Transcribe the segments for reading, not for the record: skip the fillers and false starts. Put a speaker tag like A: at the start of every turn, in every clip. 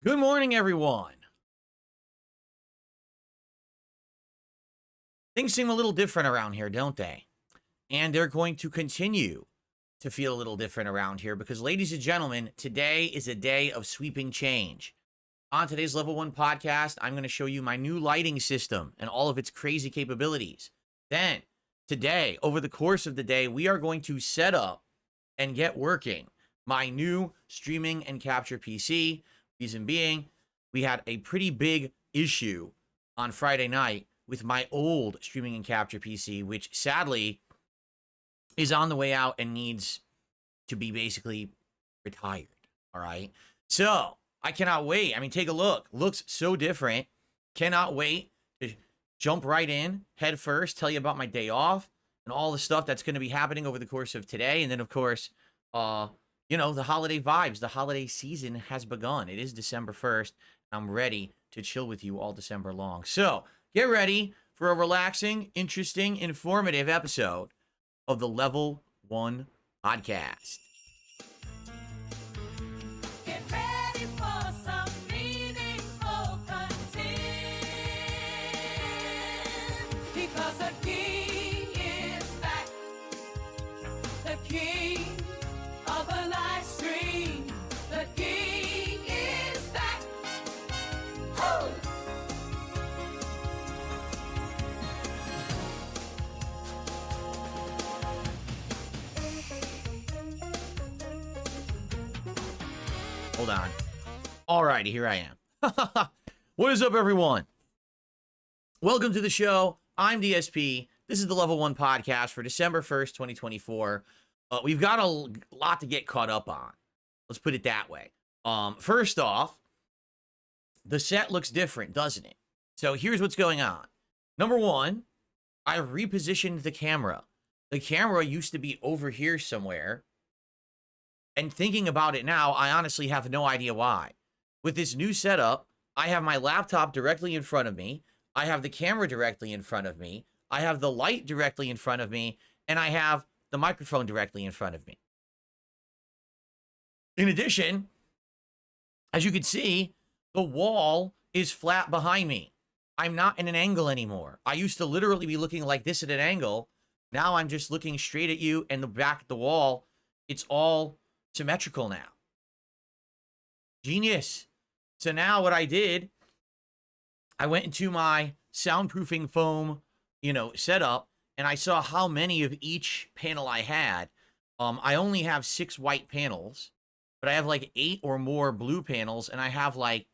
A: Good morning, everyone. Things seem a little different around here, don't they? And they're going to continue to feel a little different around here because, ladies and gentlemen, today is a day of sweeping change. On today's Level 1 podcast, I'm going to show you my new lighting system and all of its crazy capabilities. Then, today, over the course of the day, we are going to set up and get working my new streaming and capture PC. Reason being, we had a pretty big issue on Friday night with my old streaming and capture PC, which sadly is on the way out and needs to be basically retired. All right. So I cannot wait. I mean, take a look. Looks so different. Cannot wait to jump right in, head first, tell you about my day off and all the stuff that's going to be happening over the course of today. And then, of course, the holiday vibes. The holiday season has begun. It is December 1st. I'm ready to chill with you all December long. So get ready for a relaxing, interesting, informative episode of the Level 1 podcast.
B: Get ready for some meaningful content, because the king is back, the king of the live stream, the king is back. Woo!
A: Hold on. Alrighty, here I am. What is up, everyone? Welcome to the show. I'm DSP. This is the Level 1 podcast for December 1st, 2024. We've got a lot to get caught up on. Let's put it that way. First off, the set looks different, doesn't it? So here's what's going on. Number one, I've repositioned the camera. The camera used to be over here somewhere. And thinking about it now, I honestly have no idea why. With this new setup, I have my laptop directly in front of me. I have the camera directly in front of me. I have the light directly in front of me. And I have the microphone directly in front of me. In addition, as you can see, the wall is flat behind me. I'm not in an angle anymore. I used to literally be looking like this at an angle. Now I'm just looking straight at you and the back of the wall. It's all symmetrical now. Genius. So now what I did, I went into my soundproofing foam, setup, and I saw how many of each panel I had. I only have 6 white panels, but I have like 8 or more blue panels, and I have I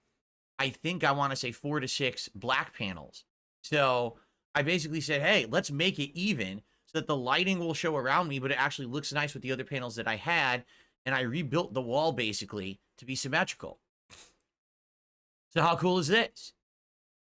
A: think I want to say 4 to 6 black panels. So I basically said, hey, let's make it even so that the lighting will show around me, but it actually looks nice with the other panels that I had. And I rebuilt the wall basically to be symmetrical. So how cool is this?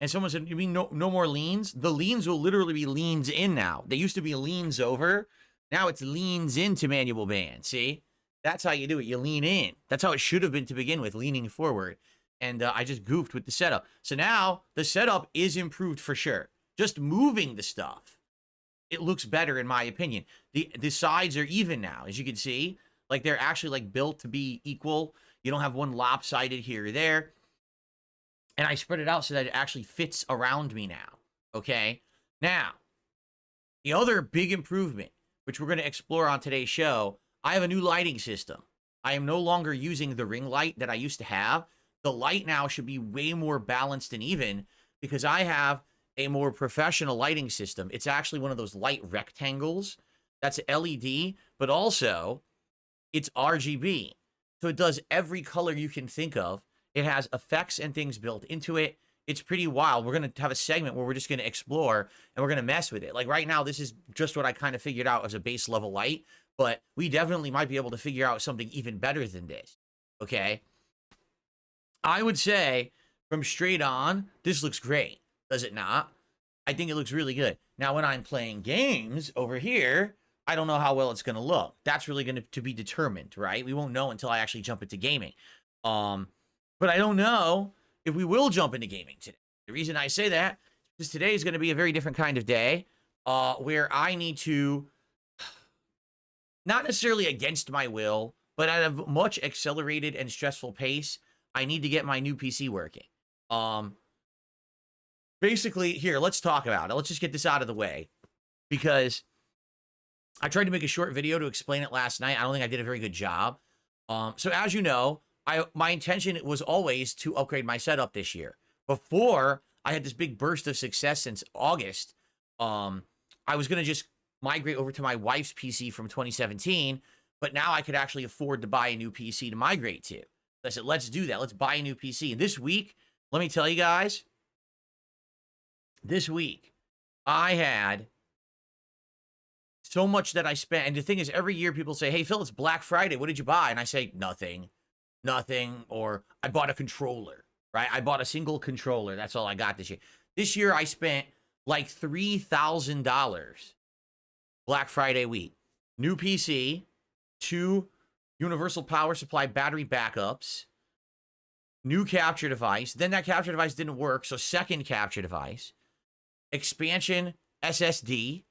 A: And someone said, you mean no more leans? The leans will literally be leans in now. They used to be leans over. Now it's leans into manual band. See? That's how you do it. You lean in. That's how it should have been to begin with, leaning forward. And I just goofed with the setup. So now the setup is improved for sure. Just moving the stuff, it looks better in my opinion. The sides are even now, as you can see. Like they're actually built to be equal. You don't have one lopsided here or there. And I spread it out so that it actually fits around me now. Okay. Now, the other big improvement, which we're going to explore on today's show, I have a new lighting system. I am no longer using the ring light that I used to have. The light now should be way more balanced and even because I have a more professional lighting system. It's actually one of those light rectangles. That's LED, but also it's RGB. So it does every color you can think of. It has effects and things built into it. It's pretty wild. We're going to have a segment where we're just going to explore and we're going to mess with it. Like right now, this is just what I kind of figured out as a base level light, but we definitely might be able to figure out something even better than this. Okay. I would say from straight on, this looks great. Does it not? I think it looks really good. Now, when I'm playing games over here, I don't know how well it's going to look. That's really going to be determined, right? We won't know until I actually jump into gaming. But I don't know if we will jump into gaming today. The reason I say that is today is going to be a very different kind of day where I need to, not necessarily against my will, but at a much accelerated and stressful pace, I need to get my new PC working. Basically, here, let's talk about it. Let's just get this out of the way because I tried to make a short video to explain it last night. I don't think I did a very good job. So as you know, my intention was always to upgrade my setup this year. Before I had this big burst of success since August, I was going to just migrate over to my wife's PC from 2017, but now I could actually afford to buy a new PC to migrate to. So I said, let's do that. Let's buy a new PC. And this week, let me tell you guys, this week, I had so much that I spent. And the thing is, every year people say, hey, Phil, it's Black Friday. What did you buy? And I say, nothing. Or I bought a controller, right? I bought a single controller. That's all I got this year. This year, I spent like $3,000 Black Friday week. New PC, 2 universal power supply battery backups, new capture device. Then that capture device didn't work, so second capture device, expansion SSD.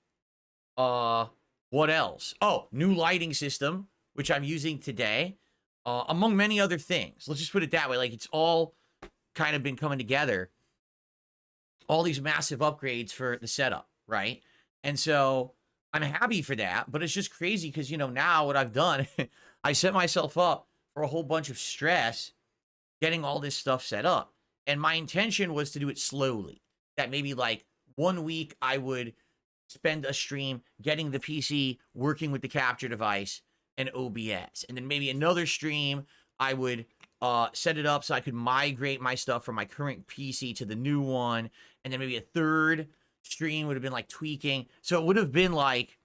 A: What else? Oh, new lighting system, which I'm using today, among many other things. Let's just put it that way. Like, it's all kind of been coming together. All these massive upgrades for the setup, right? And so I'm happy for that, but it's just crazy because, you know, now what I've done, I set myself up for a whole bunch of stress getting all this stuff set up. And my intention was to do it slowly. That maybe like 1 week I would spend a stream getting the PC working with the capture device and OBS. And then maybe another stream I would set it up so I could migrate my stuff from my current PC to the new one. And then maybe a third stream would have been like tweaking. So it would have been like,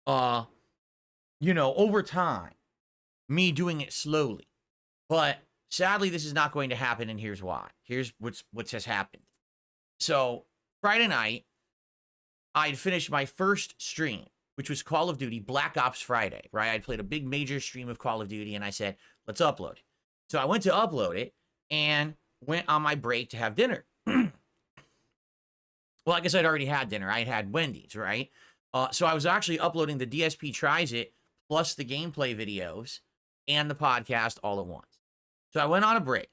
A: you know, over time, me doing it slowly. But sadly, this is not going to happen, and here's why. Here's what has happened. So Friday night, I'd finished my first stream, which was Call of Duty Black Ops Friday, right? I'd played a big major stream of Call of Duty, and I said, let's upload it. So I went to upload it and went on my break to have dinner. Well, I guess I'd already had dinner. I had Wendy's, right? So I was actually uploading the DSP Tries It plus the gameplay videos and the podcast all at once. So I went on a break.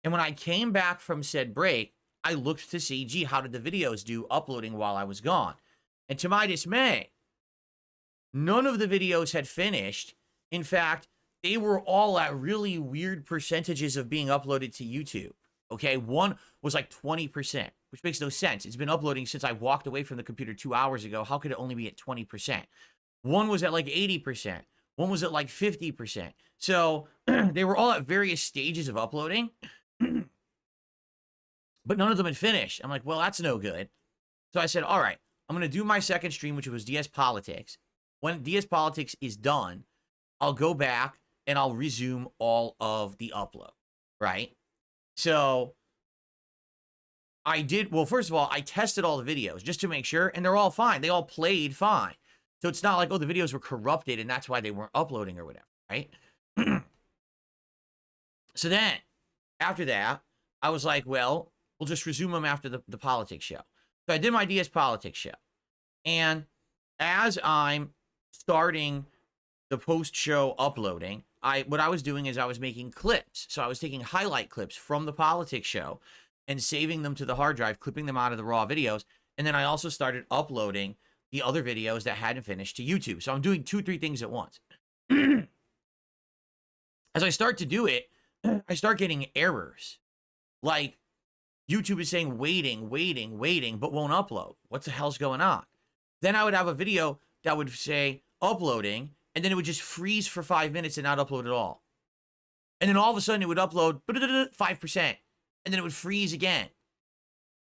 A: And when I came back from said break, I looked to see, gee, how did the videos do uploading while I was gone? And to my dismay, none of the videos had finished. In fact, they were all at really weird percentages of being uploaded to YouTube. Okay, one was like 20%, which makes no sense. It's been uploading since I walked away from the computer 2 hours ago. How could it only be at 20%? One was at like 80%. One was at like 50%. So they were all at various stages of uploading, but none of them had finished. I'm like, well, that's no good. So I said, all right, I'm going to do my second stream, which was DS Politics. When DS Politics is done, I'll go back and I'll resume all of the upload, right? So I did, well, first of all, I tested all the videos just to make sure, and they're all fine. They all played fine. So it's not like, oh, the videos were corrupted and that's why they weren't uploading or whatever, right? So then, after that, I was like, well, we'll just resume them after the politics show. So I did my DS Politics show. And as I'm starting the post-show uploading, what I was doing is I was making clips. So I was taking highlight clips from the politics show and saving them to the hard drive, clipping them out of the raw videos. And then I also started uploading the other videos that hadn't finished to YouTube. So I'm doing 2-3 things at once. As I start to do it, I start getting errors. Like, YouTube is saying waiting, but won't upload. What the hell's going on? Then I would have a video that would say uploading, and then it would just freeze for 5 minutes and not upload at all. And then all of a sudden it would upload 5%, and then it would freeze again.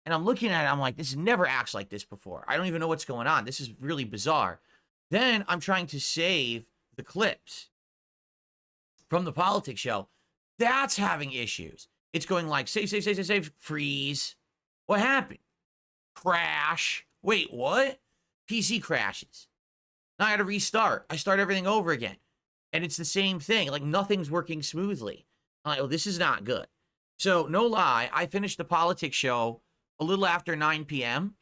A: And I'm looking at it, I'm like, this never acts like this before. I don't even know what's going on. This is really bizarre. Then I'm trying to save the clips from the politics show. That's having issues. It's going like, save, freeze. What happened? Crash. Wait, what? PC crashes. Now I got to restart. I start everything over again. And it's the same thing. Like, nothing's working smoothly. I'm like, oh, this is not good. So, no lie, I finished the politics show a little after 9 p.m.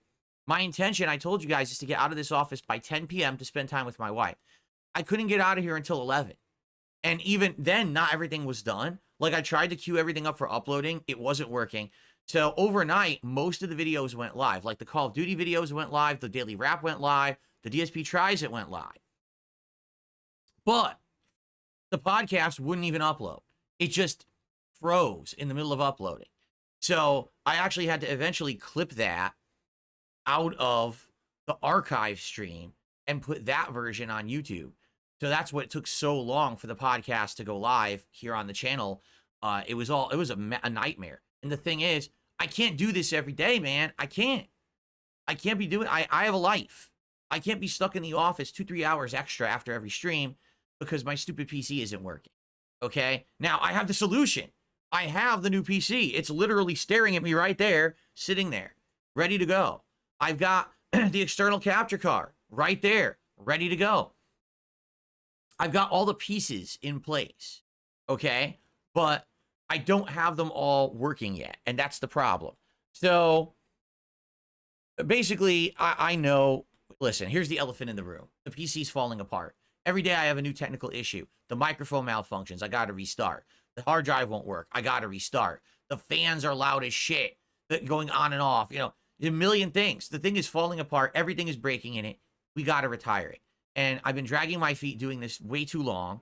A: My intention, I told you guys, is to get out of this office by 10 p.m. to spend time with my wife. I couldn't get out of here until 11. And even then, not everything was done. Like, I tried to queue everything up for uploading. It wasn't working. So overnight, most of the videos went live. Like the Call of Duty videos went live. The Daily Wrap went live. The DSP Tries It went live. But the podcast wouldn't even upload. It just froze in the middle of uploading. So I actually had to eventually clip that out of the archive stream and put that version on YouTube. So that's what took so long for the podcast to go live here on the channel. It was a nightmare. And the thing is, I can't do this every day, man. I can't be doing, I have a life. I can't be stuck in the office 2-3 hours extra after every stream because my stupid PC isn't working. Okay. Now I have the solution. I have the new PC. It's literally staring at me right there, sitting there, ready to go. I've got the external capture card right there, ready to go. I've got all the pieces in place, okay? But I don't have them all working yet, and that's the problem. So basically, I know, listen, here's the elephant in the room. The PC's falling apart. Every day I have a new technical issue. The microphone malfunctions. I got to restart. The hard drive won't work. I got to restart. The fans are loud as shit, going on and off. You know, a million things. The thing is falling apart. Everything is breaking in it. We got to retire it. And I've been dragging my feet doing this way too long.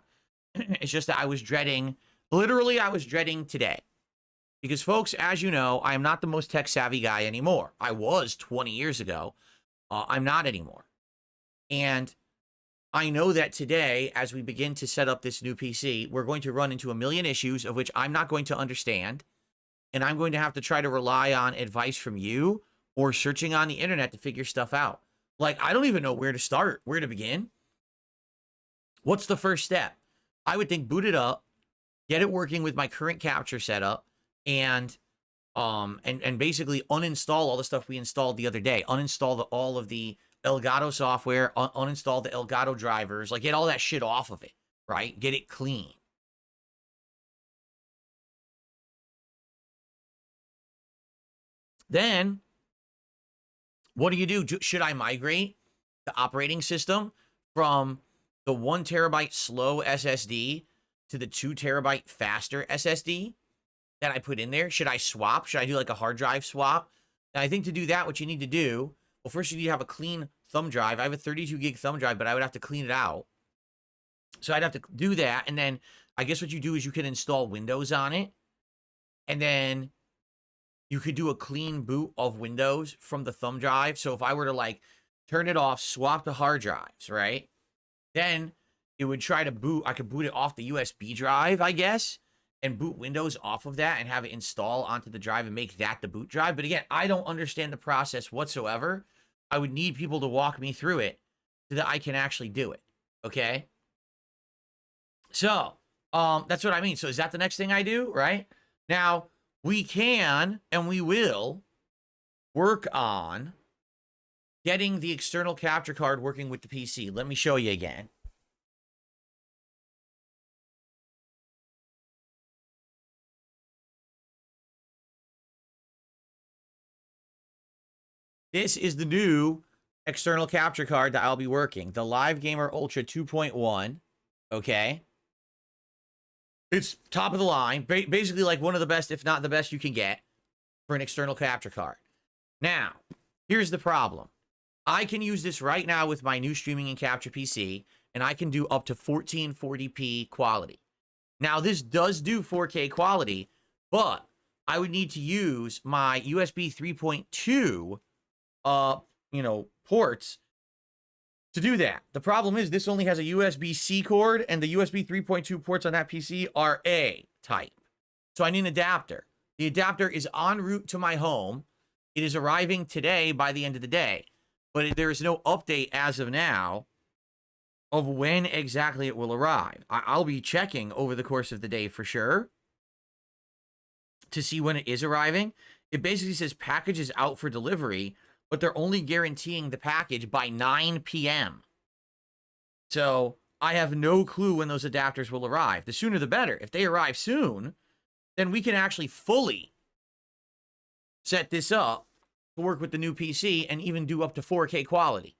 A: It's just that I was dreading, literally I was dreading today. Because folks, as you know, I am not the most tech savvy guy anymore. I was 20 years ago. I'm not anymore. And I know that today, as we begin to set up this new PC, we're going to run into a million issues of which I'm not going to understand. And I'm going to have to try to rely on advice from you or searching on the internet to figure stuff out. Like, I don't even know where to start, where to begin. What's the first step? I would think boot it up, get it working with my current capture setup, and basically uninstall all the stuff we installed the other day. Uninstall all of the Elgato software, uninstall the Elgato drivers, like get all that shit off of it, right? Get it clean. Then, what do? Should I migrate the operating system from the 1 terabyte slow SSD to the 2 terabyte faster SSD that I put in there? Should I swap? Should I do like a hard drive swap? And I think to do that, what you need to do, well, first you need to have a clean thumb drive. I have a 32 gig thumb drive, but I would have to clean it out. So I'd have to do that. And then I guess what you do is you can install Windows on it. And then you could do a clean boot of Windows from the thumb drive. So if I were to like turn it off, swap the hard drives, right? Then it would try to boot. I could boot it off the USB drive, I guess, and boot Windows off of that and have it install onto the drive and make that the boot drive. But again, I don't understand the process whatsoever. I would need people to walk me through it so that I can actually do it. Okay. So, that's what I mean. So is that the next thing I do? Right now, we can and we will work on getting the external capture card working with the PC. Let me show you again. This is the new external capture card that I'll be working. The Live Gamer Ultra 2.1. Okay. It's top of the line. Basically like one of the best, if not the best you can get for an external capture card. Now, here's the problem. I can use this right now with my new streaming and capture PC, and I can do up to 1440p quality. Now, this does do 4K quality, but I would need to use my USB 3.2 ports to do that. The problem is this only has a USB-C cord, and the USB 3.2 ports on that PC are A type. So I need an adapter. The adapter is en route to my home. It is arriving today by the end of the day, but there is no update as of now of when exactly it will arrive. I'll be checking over the course of the day for sure to see when it is arriving. It basically says package is out for delivery, but they're only guaranteeing the package by 9 p.m. So I have no clue when those adapters will arrive. The sooner the better. If they arrive soon, then we can actually fully set this up to work with the new PC and even do up to 4K quality.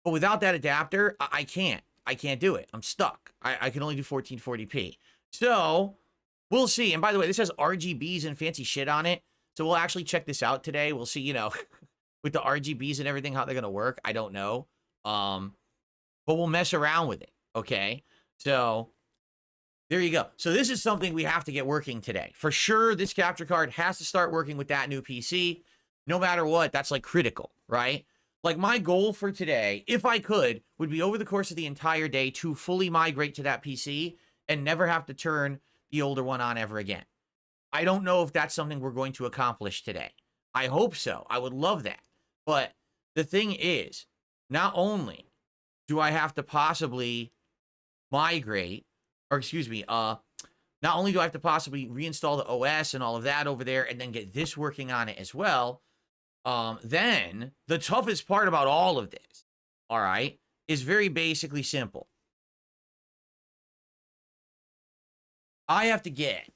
A: But without that adapter, I can't. I can't do it. I'm stuck. I can only do 1440p. So we'll see. And by the way, this has RGBs and fancy shit on it. So we'll actually check this out today. We'll see, you know, with the RGBs and everything, how they're going to work. I don't know. But we'll mess around with it. Okay. So there you go. So this is something we have to get working today. For sure, this capture card has to start working with that new PC. No matter what, that's like critical, right? Like my goal for today, if I could, would be over the course of the entire day to fully migrate to that PC and never have to turn the older one on ever again. I don't know if that's something we're going to accomplish today. I hope so. I would love that. But the thing is, not only do I have to possibly migrate, or excuse me, not only do I have to possibly reinstall the OS and all of that over there and then get this working on it as well, then the toughest part about all of this, all right, is very basically simple. I have to get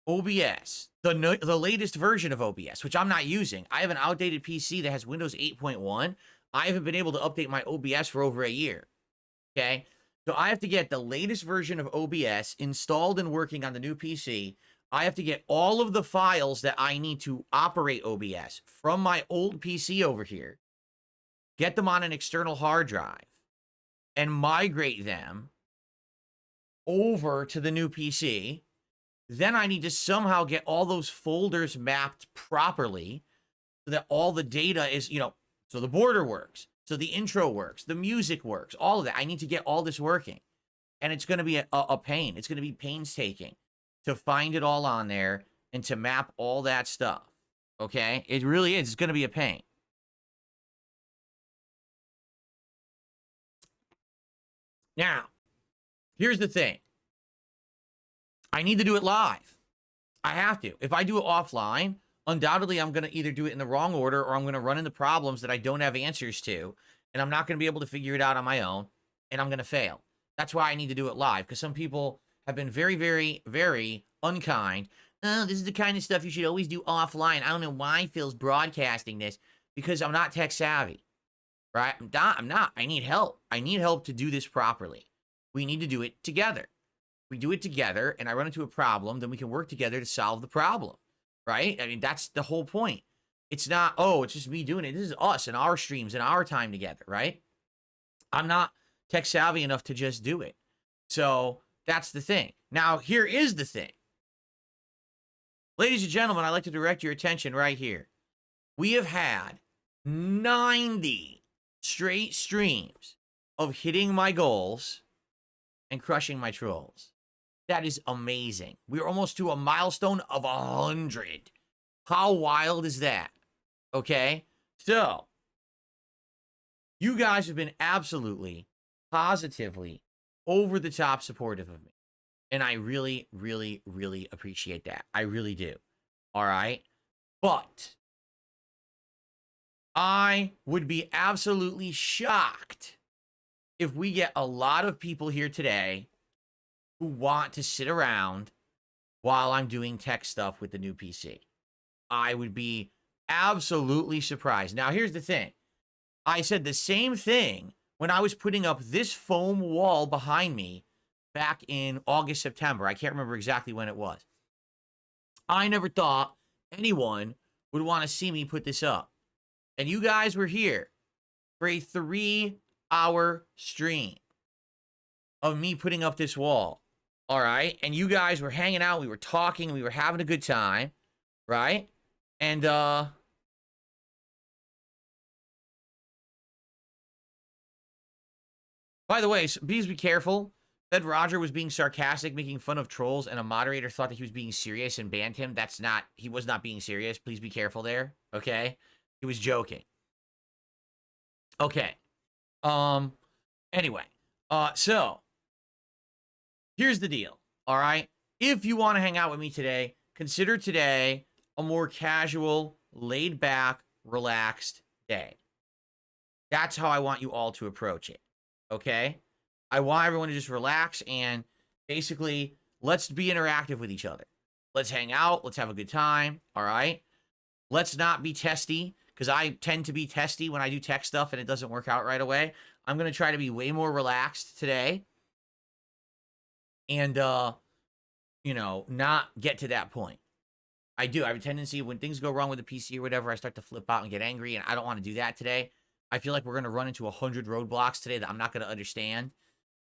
A: OBS, the latest version of OBS, which I'm not using. I have an outdated PC that has Windows 8.1. I haven't been able to update my OBS for over a year, okay? So I have to get the latest version of OBS installed and working on the new PC. I have to get all of the files that I need to operate OBS from my old PC over here, get them on an external hard drive, and migrate them over to the new PC. Then I need to somehow get all those folders mapped properly so that all the data is, you know, so the border works, so the intro works, the music works, all of that. I need to get all this working. And it's going to be a pain. It's going to be painstaking to find it all on there and to map all that stuff. Okay? It really is. It's going to be a pain. Now, here's the thing. I need to do it live. I have to. If I do it offline, undoubtedly I'm going to either do it in the wrong order or I'm going to run into problems that I don't have answers to, and I'm not going to be able to figure it out on my own, and I'm going to fail. That's why I need to do it live, because some people have been very, very, very unkind. Oh, this is the kind of stuff you should always do offline. I don't know why Phil's broadcasting this, because I'm not tech savvy, right? I'm not. I need help. I need help to do this properly. We need to do it together. We do it together, and I run into a problem, then we can work together to solve the problem, right? I mean, that's the whole point. It's not, oh, it's just me doing it. This is us and our streams and our time together, right? I'm not tech savvy enough to just do it. So that's the thing. Now, here is the thing. Ladies and gentlemen, I'd like to direct your attention right here. We have had 90 straight streams of hitting my goals and crushing my trolls. That is amazing. We're almost to a milestone of 100. How wild is that? Okay? So, you guys have been absolutely, positively, over the top supportive of me. And I really, really, really appreciate that. I really do. All right? But I would be absolutely shocked if we get a lot of people here today who want to sit around while I'm doing tech stuff with the new PC. I would be absolutely surprised. Now, here's the thing. I said the same thing when I was putting up this foam wall behind me back in August, September. I can't remember exactly when it was. I never thought anyone would want to see me put this up. And you guys were here for a 3-hour stream of me putting up this wall. All right? And you guys were hanging out. We were talking. We were having a good time. Right? And, by the way, please be careful. Said Roger was being sarcastic, making fun of trolls, and a moderator thought that he was being serious and banned him. That's not, he was not being serious. Please be careful there. Okay? He was joking. Okay. Anyway. So, here's the deal. All right? If you want to hang out with me today, consider today a more casual, laid-back, relaxed day. That's how I want you all to approach it. Okay? I want everyone to just relax and basically, let's be interactive with each other. Let's hang out. Let's have a good time. All right? Let's not be testy, because I tend to be testy when I do tech stuff and it doesn't work out right away. I'm going to try to be way more relaxed today and, you know, not get to that point. I do. I have a tendency when things go wrong with the PC or whatever, I start to flip out and get angry, and I don't want to do that today. I feel like we're going to run into 100 roadblocks today that I'm not going to understand,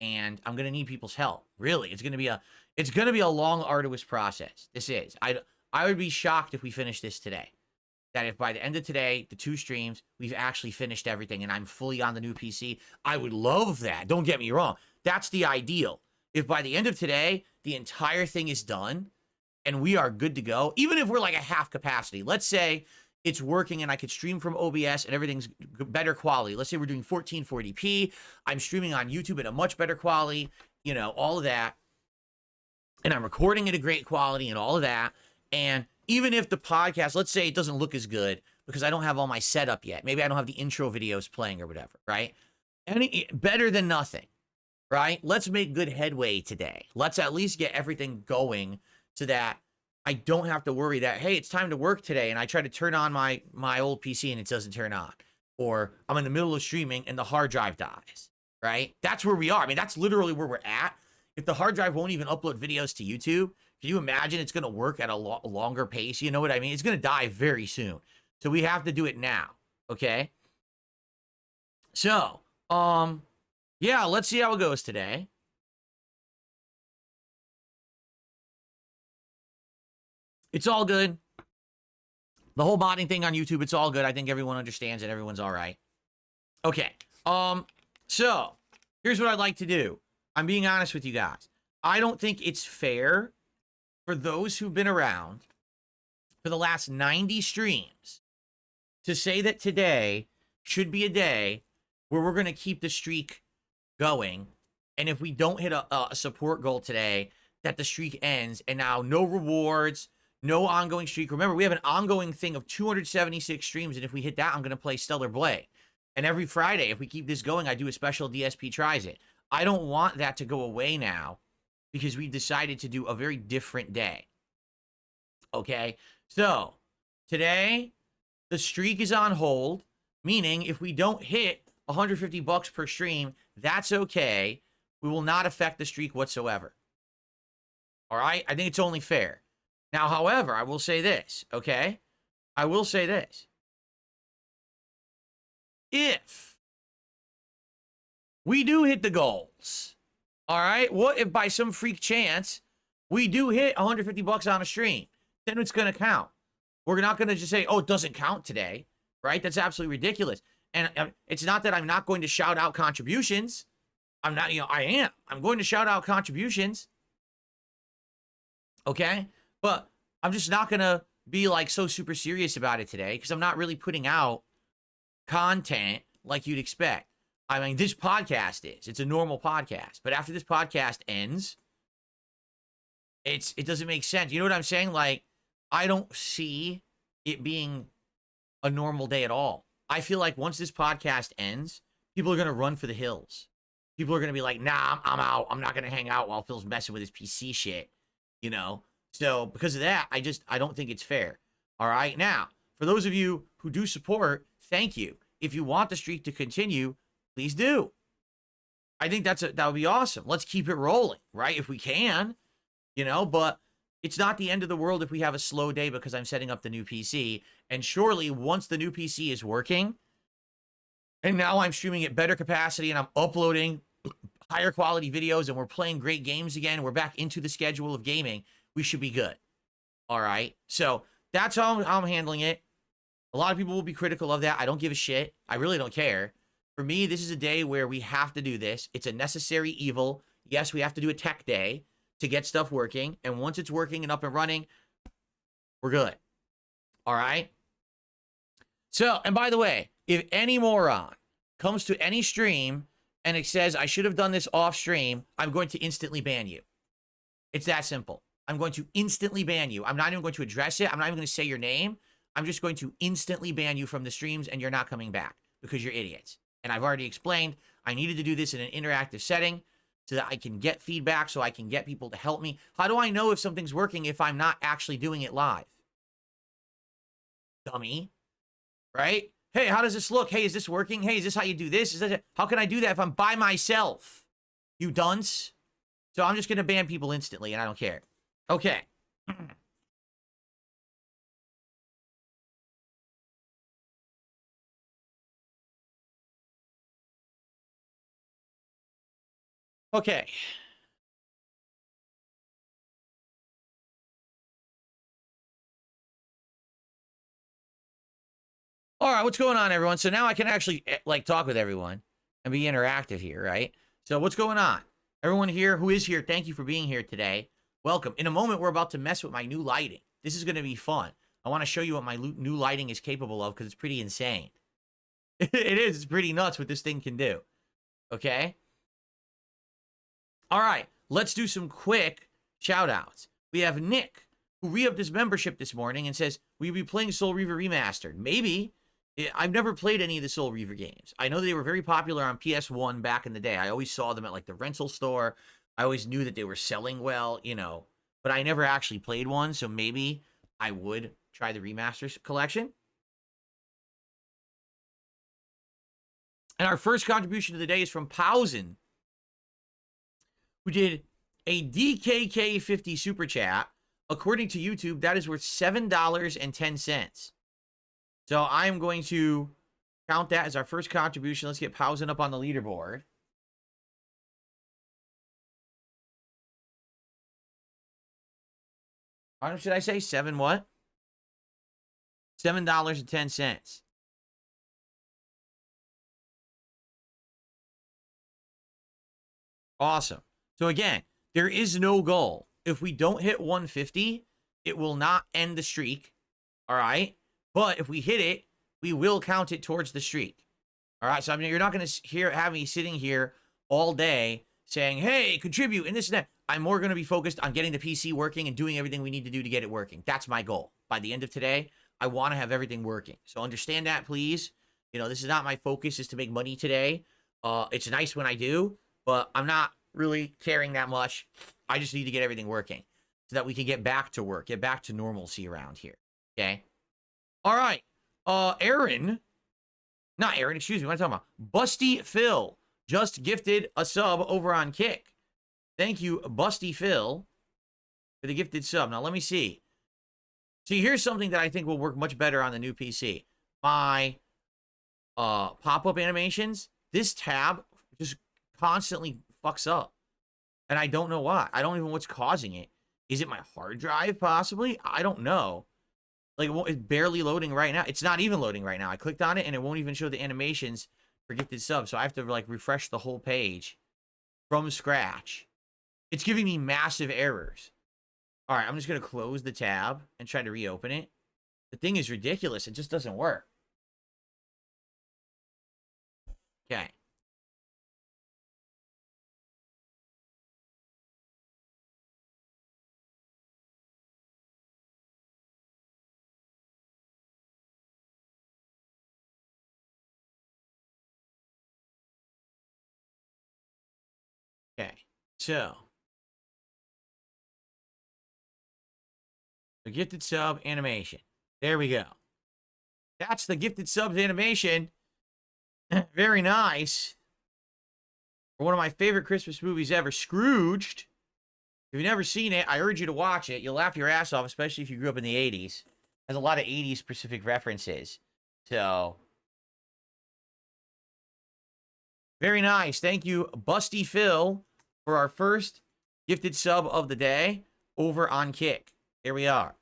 A: and I'm going to need people's help. Really, it's going to be a long, arduous process. This is. I would be shocked if we finish this today. That if by the end of today, the 2 streams, we've actually finished everything and I'm fully on the new PC, I would love that. Don't get me wrong. That's the ideal. If by the end of today, the entire thing is done and we are good to go, even if we're like a half capacity, let's say it's working and I could stream from OBS and everything's better quality. Let's say we're doing 1440p. I'm streaming on YouTube at a much better quality, you know, all of that. And I'm recording at a great quality and all of that. And even if the podcast, let's say it doesn't look as good because I don't have all my setup yet. Maybe I don't have the intro videos playing or whatever, right? Better than nothing, right? Let's make good headway today. Let's at least get everything going so that I don't have to worry that, hey, it's time to work today. And I try to turn on my old PC and it doesn't turn on. Or I'm in the middle of streaming and the hard drive dies, right? That's where we are. I mean, that's literally where we're at. If the hard drive won't even upload videos to YouTube, can you imagine it's going to work at a longer pace? You know what I mean? It's going to die very soon. So we have to do it now. Okay. So, yeah, let's see how it goes today. It's all good. The whole modding thing on YouTube, it's all good. I think everyone understands it. Everyone's all right. Okay. So here's what I'd like to do. I'm being honest with you guys. I don't think it's fair for those who've been around for the last 90 streams to say that today should be a day where we're going to keep the streak going. And if we don't hit a support goal today, that the streak ends. And now no rewards, no ongoing streak. Remember, we have an ongoing thing of 276 streams. And if we hit that, I'm going to play Stellar Blade. And every Friday, if we keep this going, I do a special DSP Tries It. I don't want that to go away now because we decided to do a very different day. Okay? So, today, the streak is on hold, meaning if we don't hit 150 bucks per stream, that's okay. We will not affect the streak whatsoever. All right? I think it's only fair. Now, however, I will say this, okay? I will say this. If we do hit the goals, all right? What if by some freak chance we do hit 150 bucks on a stream? Then it's going to count. We're not going to just say, oh, it doesn't count today, right? That's absolutely ridiculous. And it's not that I'm not going to shout out contributions. I'm not, I am. I'm going to shout out contributions. Okay? But I'm just not going to be like so super serious about it today because I'm not really putting out content like you'd expect. I mean, this podcast is. It's a normal podcast. But after this podcast ends, it doesn't make sense. You know what I'm saying? Like, I don't see it being a normal day at all. I feel like once this podcast ends, people are going to run for the hills. People are going to be like, nah, I'm out. I'm not going to hang out while Phil's messing with his PC shit, you know? So because of that, I don't think it's fair. All right. Now, for those of you who do support, thank you. If you want the streak to continue, please do. I think that would be awesome. Let's keep it rolling, right? If we can, you know, but it's not the end of the world if we have a slow day because I'm setting up the new PC. And surely once the new PC is working, and now I'm streaming at better capacity and I'm uploading higher quality videos and we're playing great games again, we're back into the schedule of gaming, we should be good. All right. So that's how I'm handling it. A lot of people will be critical of that. I don't give a shit. I really don't care. For me, this is a day where we have to do this. It's a necessary evil. Yes, we have to do a tech day to get stuff working. And once it's working and up and running, we're good. All right? So, and by the way, if any moron comes to any stream and it says, I should have done this off stream, I'm going to instantly ban you. It's that simple. I'm going to instantly ban you. I'm not even going to address it. I'm not even going to say your name. I'm just going to instantly ban you from the streams and you're not coming back because you're idiots. And I've already explained I needed to do this in an interactive setting so that I can get feedback, so I can get people to help me. How do I know if something's working if I'm not actually doing it live? Dummy. right? Hey, how does this look? Hey, is this working? Hey, is this how you do this? Is that how can I do that if I'm by myself? You dunce. So I'm just going to ban people instantly, and I don't care. Okay. Okay. All right, what's going on, everyone? So now I can actually, like, talk with everyone and be interactive here, right? So what's going on? Everyone here who is here, thank you for being here today. Welcome. In a moment, we're about to mess with my new lighting. This is going to be fun. I want to show you what my new lighting is capable of because it's pretty insane. It is. It's pretty nuts what this thing can do. Okay? All right. Let's do some quick shout-outs. We have Nick, who re-upped his membership this morning and says, will you be playing Soul Reaver Remastered? Maybe. I've never played any of the Soul Reaver games. I know they were very popular on PS1 back in the day. I always saw them at, like, the rental store. I always knew that they were selling well, you know, but I never actually played one, so maybe I would try the Remasters collection. And our first contribution of the day is from Pausen, who did a DKK50 super chat. According to YouTube, that is worth $7.10. So I'm going to count that as our first contribution. Let's get Pausen up on the leaderboard. How much did I say? Seven what? $7.10. Awesome. So again, there is no goal. If we don't hit 150, it will not end the streak. All right. But if we hit it, we will count it towards the streak. All right. So I mean, you're not going to have me sitting here all day saying, hey, contribute and this and that. I'm more going to be focused on getting the PC working and doing everything we need to do to get it working. That's my goal. By the end of today, I want to have everything working. So understand that, please. You know, this is not my focus is to make money today. It's nice when I do, but I'm not really caring that much. I just need to get everything working so that we can get back to work, get back to normalcy around here. Okay. All right. Not Aaron, excuse me. What am I talking about? Busty Phil just gifted a sub over on Kick. Thank you, Busty Phil, for the gifted sub. Now, let me see. See, here's something that I think will work much better on the new PC. My pop-up animations, this tab just constantly fucks up. And I don't know why. I don't even know what's causing it. Is it my hard drive, possibly? I don't know. Like, it's barely loading right now. It's not even loading right now. I clicked on it, and it won't even show the animations for gifted subs. So I have to, like, refresh the whole page from scratch. It's giving me massive errors. All right, I'm just going to close the tab and try to reopen it. The thing is ridiculous. It just doesn't work. Okay. Okay, so the gifted sub animation. There we go. That's the gifted subs animation. Very nice. For one of my favorite Christmas movies ever, Scrooged. If you've never seen it, I urge you to watch it. You'll laugh your ass off, especially if you grew up in the 80s. Has a lot of 80s specific references. So, very nice. Thank you, Busty Phil, for our first gifted sub of the day over on Kick. Here we are.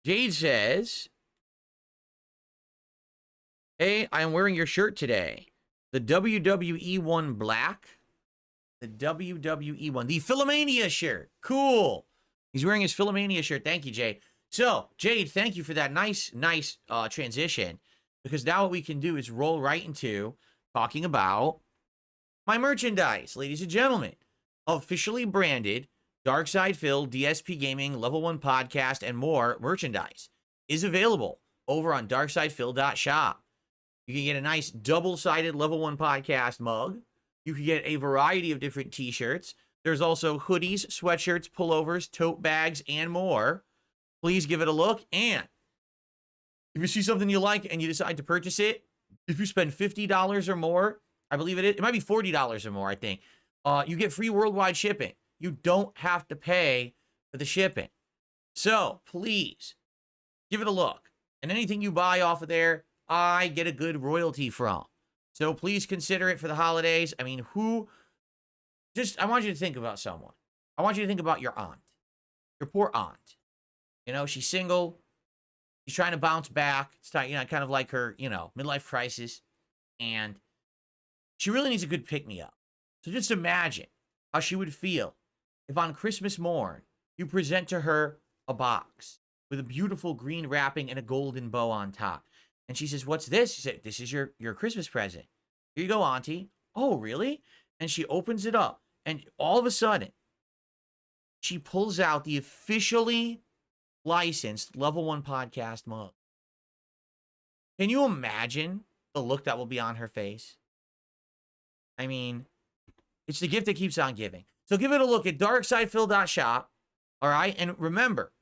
A: Jade says, hey, I am wearing your shirt today. The WWE one black. The WWE one. The Philomania shirt. Cool. He's wearing his Philomania shirt. Thank you, Jade. So, Jade, thank you for that nice transition. Because now what we can do is roll right into talking about my merchandise, ladies and gentlemen. Officially branded Darkside Phil, DSPGaming, Level 1 Podcast, and more merchandise is available over on darksidephil.shop. You can get a nice double-sided Level 1 Podcast mug. You can get a variety of different t-shirts. There's also hoodies, sweatshirts, pullovers, tote bags, and more. please give it a look. And if you see something you like and you decide to purchase it, if you spend $50 or more, I believe it might be $40 or more, I think, you get free worldwide shipping. You don't have to pay for the shipping. So please give it a look. And anything you buy off of there, I get a good royalty from. So please consider it for the holidays. I mean, I want you to think about someone. I want you to think about your aunt, your poor aunt. You know, she's single. She's trying to bounce back. It's kind of like her, midlife crisis. And she really needs a good pick-me-up. So just imagine how she would feel if on Christmas morn, you present to her a box with a beautiful green wrapping and a golden bow on top. And she says, "What's this?" She said, "This is your Christmas present. Here you go, Auntie." "Oh, really?" And she opens it up. And all of a sudden, she pulls out the officially licensed Level 1 podcast mug. Can you imagine the look that will be on her face? I mean, it's the gift that keeps on giving. So give it a look at darksidephil.shop. All right. And remember,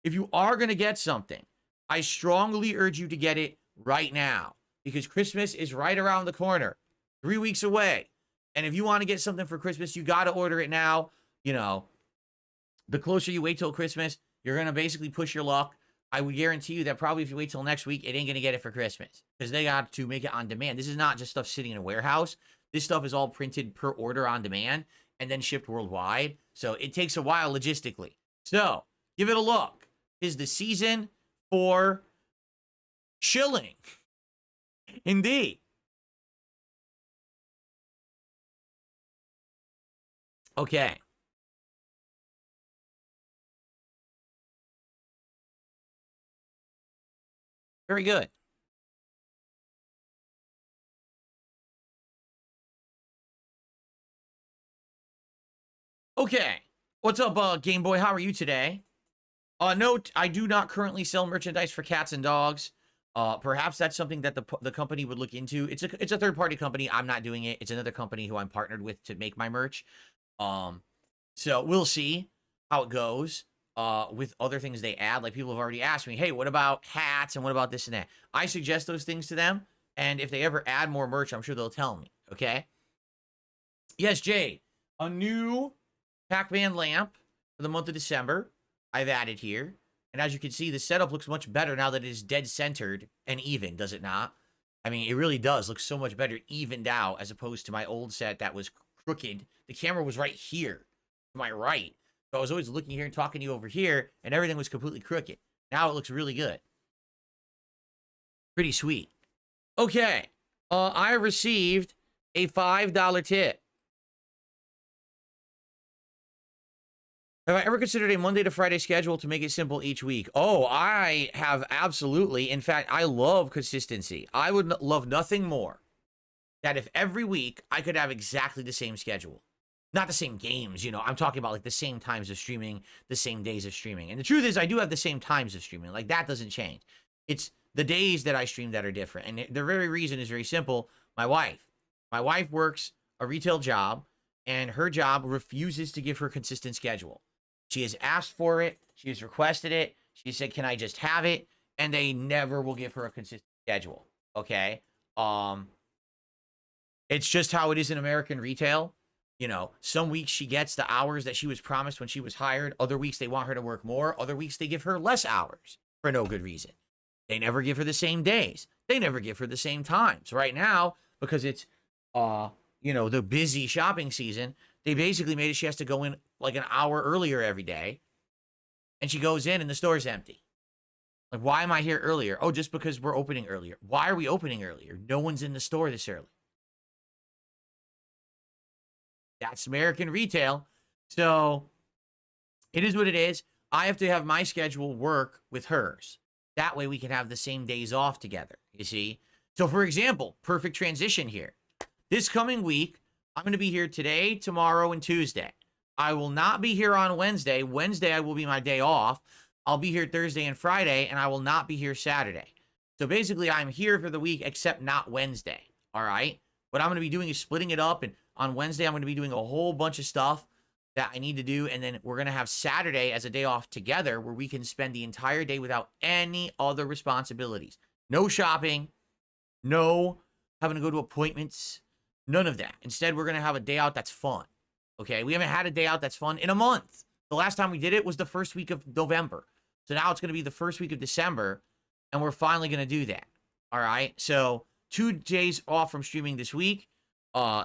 A: if you are going to get something, I strongly urge you to get it right now because Christmas is right around the corner, 3 weeks away. And if you want to get something for Christmas, you got to order it now. The closer you wait till Christmas, you're going to basically push your luck. I would guarantee you that probably if you wait till next week, it ain't going to get it for Christmas because they got to make it on demand. This is not just stuff sitting in a warehouse. This stuff is all printed per order on demand and then shipped worldwide. So it takes a while logistically. So give it a look. Is the season for chilling. Indeed. Okay. Very good. Okay. What's up, Game Boy? How are you today? Note, I do not currently sell merchandise for cats and dogs. Perhaps that's something that the company would look into. It's a third-party company. I'm not doing it. It's another company who I'm partnered with to make my merch. So we'll see how it goes with other things they add. Like people have already asked me, hey, what about hats and what about this and that? I suggest those things to them. And if they ever add more merch, I'm sure they'll tell me. Okay. Yes, Jade, a new Pac-Man lamp for the month of December. I've added here. And as you can see, the setup looks much better now that it is dead centered and even, does it not? I mean, it really does look so much better evened out as opposed to my old set that was crooked. The camera was right here to my right. So I was always looking here and talking to you over here, and everything was completely crooked. Now it looks really good. Pretty sweet. Okay. I received a $5 tip. Have I ever considered a Monday to Friday schedule to make it simple each week? Oh, I have absolutely. In fact, I love consistency. I would love nothing more that if every week I could have exactly the same schedule. Not the same games, I'm talking about like the same times of streaming, the same days of streaming. And the truth is I do have the same times of streaming. Like that doesn't change. It's the days that I stream that are different. And the very reason is very simple. My wife works a retail job and her job refuses to give her a consistent schedule. She has asked for it. She has requested it. She said, can I just have it? And they never will give her a consistent schedule. Okay. It's just how it is in American retail. Some weeks she gets the hours that she was promised when she was hired. Other weeks they want her to work more. Other weeks they give her less hours for no good reason. They never give her the same days. They never give her the same times. Right now, because it's, the busy shopping season, they basically made it she has to go in like an hour earlier every day. And she goes in and the store's empty. Like, why am I here earlier? Oh, just because we're opening earlier. Why are we opening earlier? No one's in the store this early. That's American retail. So it is what it is. I have to have my schedule work with hers. That way we can have the same days off together, you see? So for example, perfect transition here. This coming week, I'm going to be here today, tomorrow, and Tuesday. I will not be here on Wednesday. Wednesday will be my day off. I'll be here Thursday and Friday, and I will not be here Saturday. So basically, I'm here for the week, except not Wednesday, all right? What I'm going to be doing is splitting it up, and on Wednesday, I'm going to be doing a whole bunch of stuff. that I need to do. And then we're going to have Saturday as a day off together where we can spend the entire day without any other responsibilities. No shopping, no having to go to appointments, none of that. Instead, we're going to have a day out that's fun. Okay. We haven't had a day out that's fun in a month. The last time we did it was the first week of November. So now it's going to be the first week of December, and we're finally going to do that. All right. So 2 days off from streaming this week,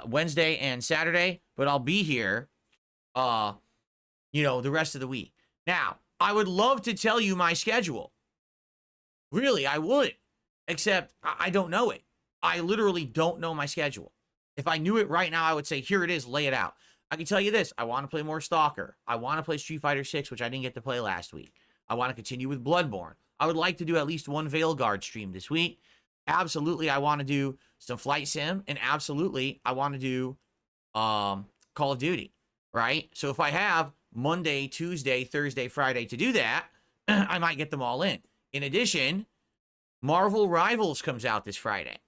A: Wednesday and Saturday, but I'll be here, the rest of the week. Now, I would love to tell you my schedule. Really, I would, except I don't know it. I literally don't know my schedule. If I knew it right now, I would say, here it is, lay it out. I can tell you this. I want to play more Stalker. I want to play Street Fighter 6, which I didn't get to play last week. I want to continue with Bloodborne. I would like to do at least one Veilguard stream this week. Absolutely, I want to do some Flight Sim, and absolutely, I want to do Call of Duty, right? So if I have Monday, Tuesday, Thursday, Friday to do that, I might get them all in. In addition, Marvel Rivals comes out this Friday.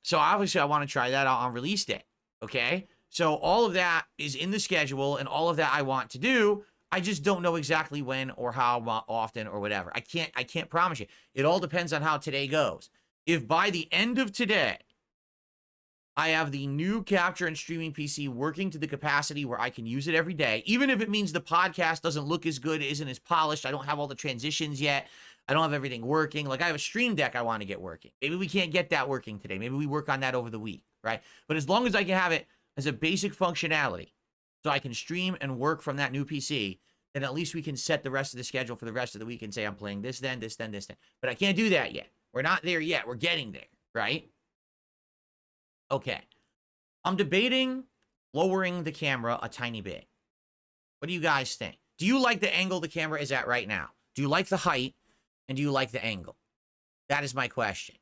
A: So obviously, I want to try that out on release day, okay? So all of that is in the schedule, and all of that I want to do. I just don't know exactly when or how often or whatever. I can't promise you. It all depends on how today goes. If by the end of today, I have the new capture and streaming PC working to the capacity where I can use it every day, even if it means the podcast doesn't look as good, isn't as polished, I don't have all the transitions yet, I don't have everything working. Like I have a stream deck I want to get working. Maybe we can't get that working today. Maybe we work on that over the week, right? But as long as I can have it as a basic functionality, so I can stream and work from that new PC, then at least we can set the rest of the schedule for the rest of the week and say I'm playing this then, this then, this then. But I can't do that yet. We're not there yet. We're getting there, right? Okay. I'm debating lowering the camera a tiny bit. What do you guys think? Do you like the angle the camera is at right now? Do you like the height? And do you like the angle? That is my question.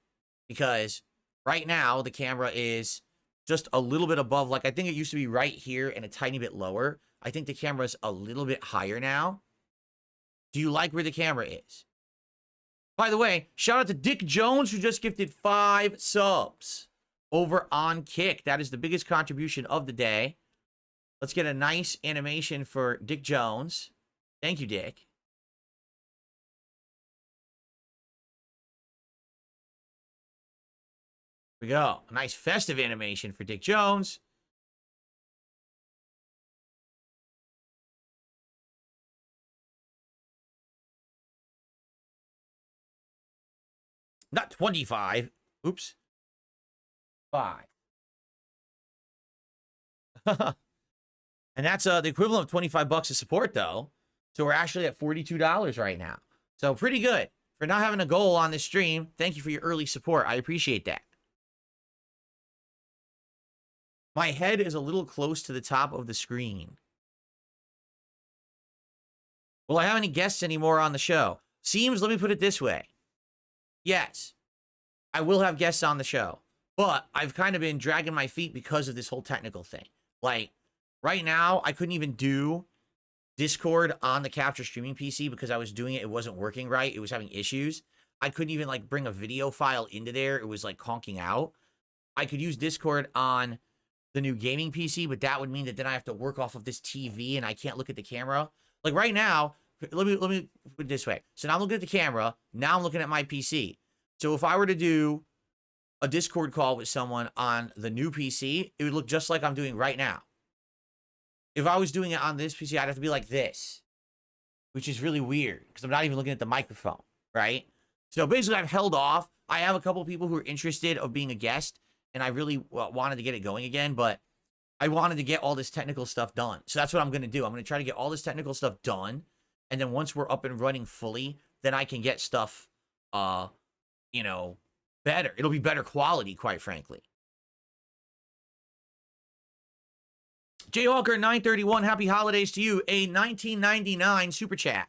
A: Because right now, the camera is just a little bit above. Like, I think it used to be right here and a tiny bit lower. I think the camera is a little bit higher now. Do you like where the camera is? By the way, shout out to Dick Jones, who just gifted 5 subs over on Kick. That is the biggest contribution of the day. Let's get a nice animation for Dick Jones. Thank you, Dick. Here we go. A nice festive animation for Dick Jones. Not 25. Oops. 5. And that's the equivalent of 25 bucks of support, though. So we're actually at $42 right now. So pretty good. For not having a goal on this stream, thank you for your early support. I appreciate that. My head is a little close to the top of the screen. Will I have any guests anymore on the show? Seems, let me put it this way. Yes, I will have guests on the show. But I've kind of been dragging my feet because of this whole technical thing. Like, right now, I couldn't even do Discord on the capture streaming PC because I was doing it. It wasn't working right. It was having issues. I couldn't even, like, bring a video file into there. It was, like, conking out. I could use Discord on the new gaming PC, but that would mean that then I have to work off of this TV and I can't look at the camera. Like, right now, let me put it this way. So now I'm looking at the camera. Now I'm looking at my PC. So if I were to do a Discord call with someone on the new PC, it would look just like I'm doing right now. If I was doing it on this PC, I'd have to be like this, which is really weird because I'm not even looking at the microphone, right? So basically, I've held off. I have a couple of people who are interested of being a guest, and I really wanted to get it going again, but I wanted to get all this technical stuff done. So that's what I'm going to do. I'm going to try to get all this technical stuff done, and then once we're up and running fully, then I can get stuff, better. It'll be better quality, quite frankly. Jayhawker 931, happy holidays to you. A 1999 super chat.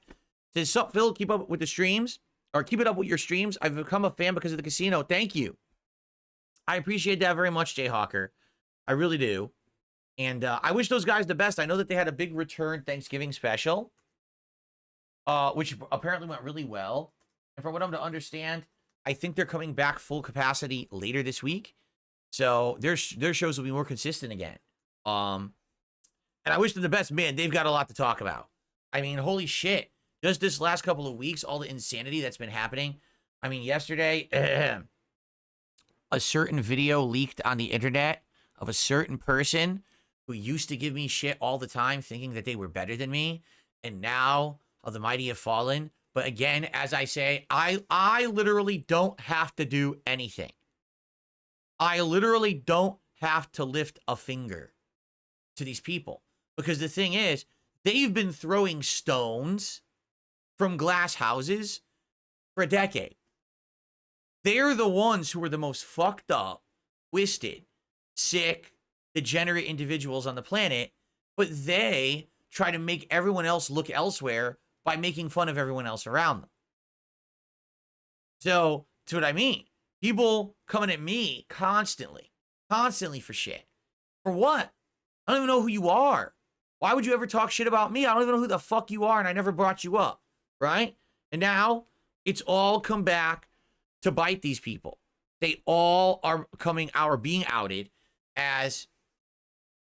A: Says, sup, Phil, keep up with the streams, or keep it up with your streams. I've become a fan because of the casino. Thank you. I appreciate that very much, Jayhawker. I really do. And I wish those guys the best. I know that they had a big return Thanksgiving special, which apparently went really well. And from what I'm to understand, I think they're coming back full capacity later this week. So their shows will be more consistent again. And I wish them the best. Man, they've got a lot to talk about. I mean, holy shit. Just this last couple of weeks, all the insanity that's been happening. I mean, yesterday, a certain video leaked on the internet of a certain person who used to give me shit all the time, thinking that they were better than me. And now, the mighty have fallen. But again, as I say, I literally don't have to do anything. I literally don't have to lift a finger to these people. Because the thing is, they've been throwing stones from glass houses for a decade. They're the ones who are the most fucked up, twisted, sick, degenerate individuals on the planet, but they try to make everyone else look elsewhere by making fun of everyone else around them. So, that's what I mean. People coming at me constantly for shit. For what? I don't even know who you are. Why would you ever talk shit about me? I don't even know who the fuck you are, and I never brought you up, right? And now, it's all come back to bite these people. They all are being outed as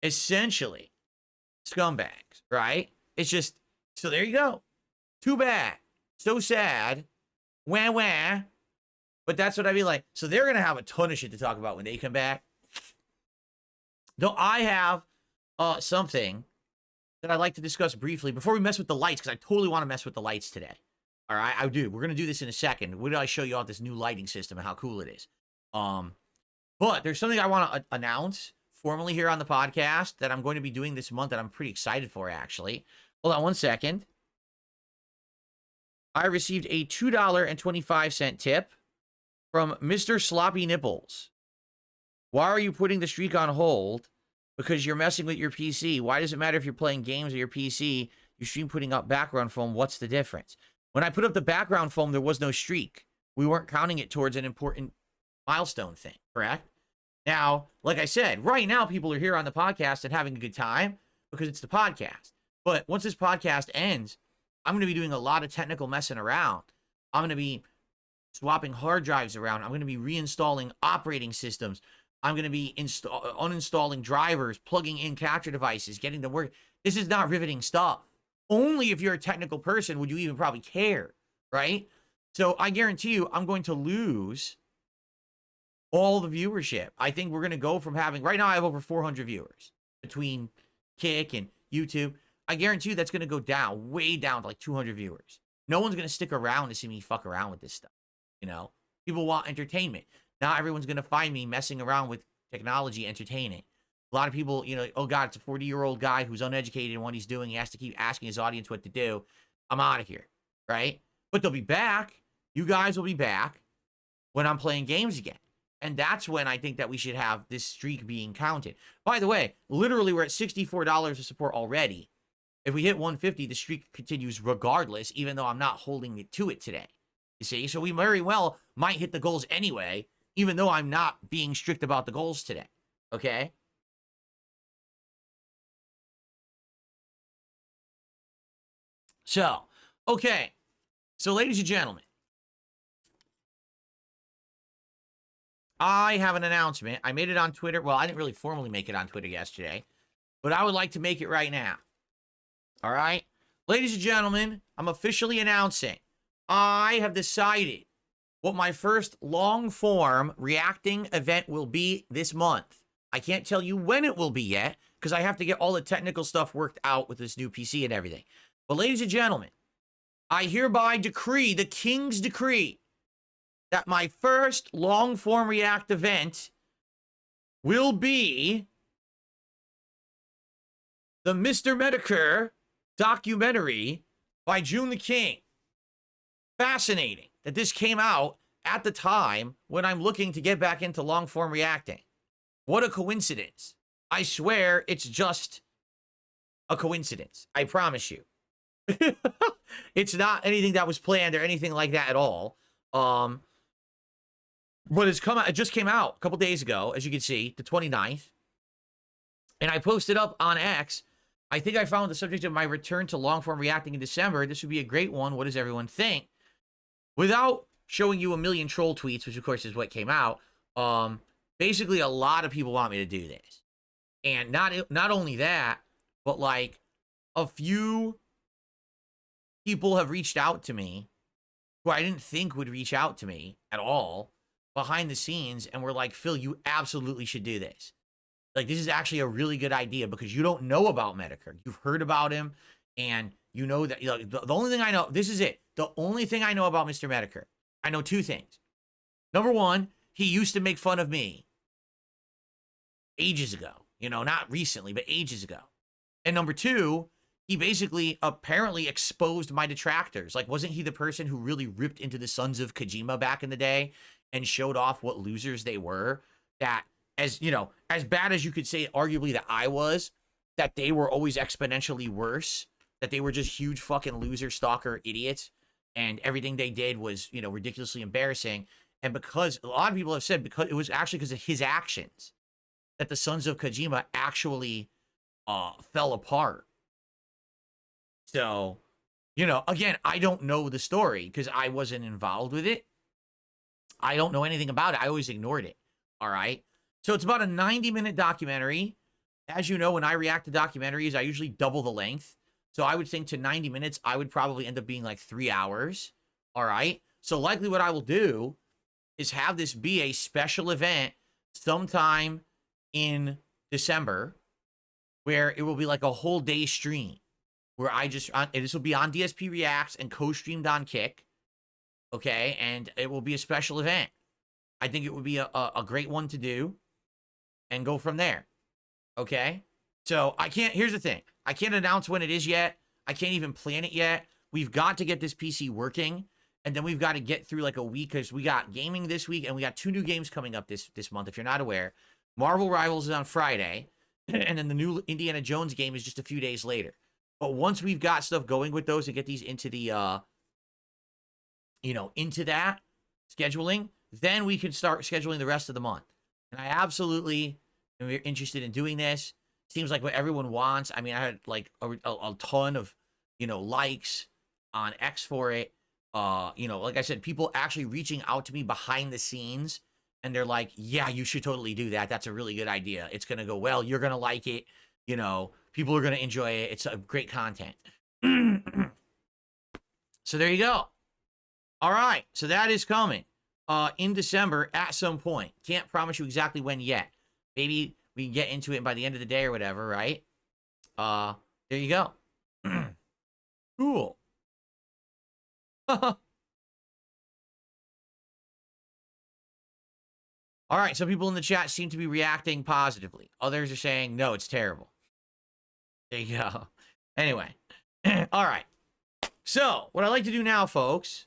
A: essentially scumbags, right? It's just, so there you go. Too bad. So sad. Wah, wah. But that's what I mean. Like, so they're going to have a ton of shit to talk about when they come back. Though I have something that I'd like to discuss briefly before we mess with the lights, because I totally want to mess with the lights today. All right, I do. We're going to do this in a second. When did I show you all this new lighting system and how cool it is? But there's something I want to announce formally here on the podcast that I'm going to be doing this month that I'm pretty excited for, actually. Hold on one second. I received a $2.25 tip from Mr. Sloppy Nipples. Why are you putting the streak on hold? Because you're messing with your PC. Why does it matter if you're playing games or your PC? You stream putting up background foam. What's the difference? When I put up the background foam, there was no streak. We weren't counting it towards an important milestone thing, correct? Now, like I said, right now people are here on the podcast and having a good time because it's the podcast. But once this podcast ends, I'm going to be doing a lot of technical messing around. I'm going to be swapping hard drives around. I'm going to be reinstalling operating systems. I'm going to be uninstalling drivers, plugging in capture devices, getting them working. This is not riveting stuff. Only if you're a technical person would you even probably care, right? So I guarantee you I'm going to lose all the viewership. I think we're going to go from having, right now I have over 400 viewers between Kick and YouTube. I guarantee you that's going to go down, way down to like 200 viewers. No one's going to stick around to see me fuck around with this stuff. You know, people want entertainment. Not everyone's going to find me messing around with technology entertaining. A lot of people, you know, oh God, it's a 40-year-old guy who's uneducated in what he's doing. He has to keep asking his audience what to do. I'm out of here, right? But they'll be back. You guys will be back when I'm playing games again. And that's when I think that we should have this streak being counted. By the way, literally we're at $64 of support already. If we hit 150, the streak continues regardless, even though I'm not holding it to it today. You see? So we very well might hit the goals anyway, even though I'm not being strict about the goals today. Okay? So, okay. So, ladies and gentlemen, I have an announcement. I made it on Twitter. Well, I didn't really formally make it on Twitter yesterday, but I would like to make it right now. All right? Ladies and gentlemen, I'm officially announcing I have decided what my first long-form reacting event will be this month. I can't tell you when it will be yet, because I have to get all the technical stuff worked out with this new PC and everything. But ladies and gentlemen, I hereby decree, the King's decree, that my first long-form react event will be the Mr. Medicare documentary by June the King. Fascinating that this came out at the time when I'm looking to get back into long-form reacting. What a coincidence. I swear it's just a coincidence. I promise you. It's not anything that was planned or anything like that at all. But it's come out, it just came out a couple days ago, as you can see, the 29th. And I posted up on X. I think I found the subject of my return to long-form reacting in December. This would be a great one. What does everyone think? Without showing you a million troll tweets, which of course is what came out, basically a lot of people want me to do this. And not only that, but like a few people have reached out to me who I didn't think would reach out to me at all behind the scenes, and were like, Phil, you absolutely should do this. Like, this is actually a really good idea because you don't know about Medicare. You've heard about him, and you know that, you know, the only thing I know, this is it. The only thing I know about Mr. Medicare, I know two things. Number one, he used to make fun of me ages ago. You know, not recently, but ages ago. And number two, he basically apparently exposed my detractors. Like, wasn't he the person who really ripped into the Sons of Kojima back in the day and showed off what losers they were? That, as you know, as bad as you could say arguably that I was, that they were always exponentially worse, that they were just huge fucking loser stalker idiots, and everything they did was, you know, ridiculously embarrassing. And because a lot of people have said, because it was actually because of his actions that the Sons of Kojima actually fell apart. So, you know, again, I don't know the story because I wasn't involved with it. I don't know anything about it. I always ignored it. All right. So it's about a 90-minute documentary. As you know, when I react to documentaries, I usually double the length. So I would think to 90 minutes, I would probably end up being like 3 hours. All right. So likely what I will do is have this be a special event sometime in December where it will be like a whole day stream where I just, this will be on DSP Reacts and co-streamed on Kick. Okay. And it will be a special event. I think it would be a great one to do and go from there. Okay. So I can't, here's the thing. I can't announce when it is yet. I can't even plan it yet. We've got to get this PC working. And then we've got to get through like a week because we got gaming this week and we got 2 new games coming up this month. If you're not aware, Marvel Rivals is on Friday. And then the new Indiana Jones game is just a few days later. But once we've got stuff going with those and get these into the, you know, into that scheduling, then we can start scheduling the rest of the month. And I absolutely am interested in doing this. Seems like what everyone wants. I mean, I had like a ton of, you know, likes on X for it. You know, like I said, people actually reaching out to me behind the scenes, and they're like, yeah, you should totally do that. That's a really good idea. It's going to go well. You're going to like it. You know, people are going to enjoy it. It's a great content. So there you go. All right. So that is coming in December at some point. Can't promise you exactly when yet. Maybe we can get into it by the end of the day or whatever, right? There you go. Cool. All right, some people in the chat seem to be reacting positively. Others are saying, no, it's terrible. There you go. Anyway. All right. So, what I like to do now, folks,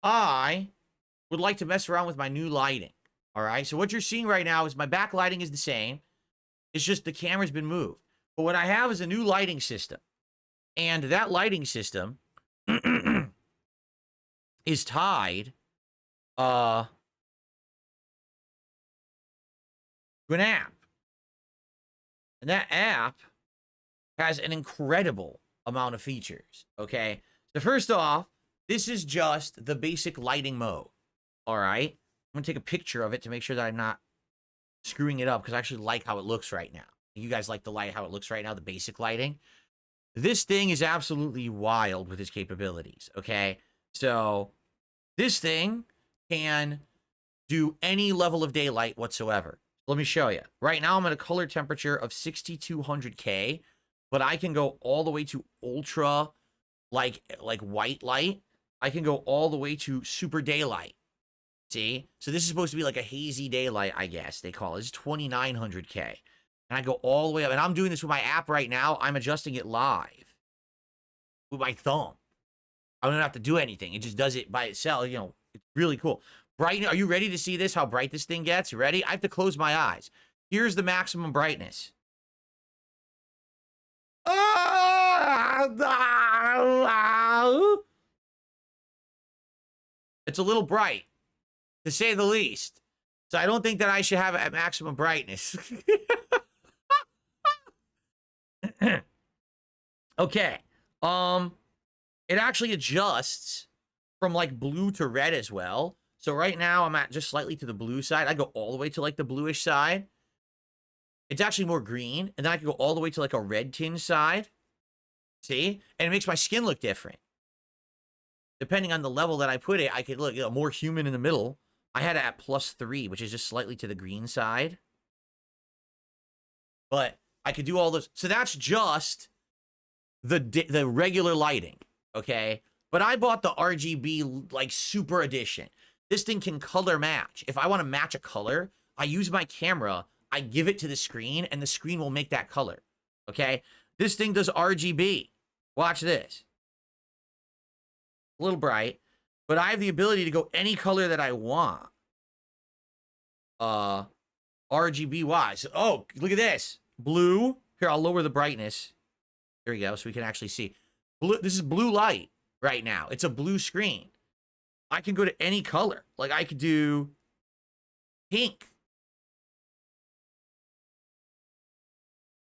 A: I would like to mess around with my new lighting. All right? So, what you're seeing right now is my back lighting is the same. It's just the camera's been moved. But what I have is a new lighting system. And that lighting system is tied to an app. And that app has an incredible amount of features, okay? So first off, this is just the basic lighting mode, all right? I'm going to take a picture of it to make sure that I'm not screwing it up because I actually like how it looks right now. You guys like the light, how it looks right now, the basic lighting? This thing is absolutely wild with its capabilities, okay? So this thing can do any level of daylight whatsoever. Let me show you. Right now, I'm at a color temperature of 6200K, but I can go all the way to ultra, like white light. I can go all the way to super daylight. See? So this is supposed to be like a hazy daylight, I guess they call it. It's 2900K. And I go all the way up. And I'm doing this with my app right now. I'm adjusting it live with my thumb. I don't have to do anything. It just does it by itself. You know, it's really cool. Bright. Are you ready to see this? How bright this thing gets? You ready? I have to close my eyes. Here's the maximum brightness. It's a little bright, to say the least. So I don't think that I should have it at maximum brightness. Okay. It actually adjusts from like blue to red as well. So right now I'm at just slightly to the blue side. I go all the way to like the bluish side. it's actually more green. And then I can go all the way to like a red tinge side. See? And it makes my skin look different. Depending on the level that I put it, I could look, more human in the middle. I had it at +3, which is just slightly to the green side. But I could do all those. So that's just the regular lighting, okay? But I bought the RGB, like, super edition. This thing can color match. If I want to match a color, I use my camera, I give it to the screen, and the screen will make that color, okay? This thing does RGB. Watch this. A little bright, but I have the ability to go any color that I want. RGB wise. Oh, look at this. Blue. Here, I'll lower the brightness. There we go, so we can actually see. Blue. This is blue light right now. It's a blue screen. I can go to any color. Like, I could do pink.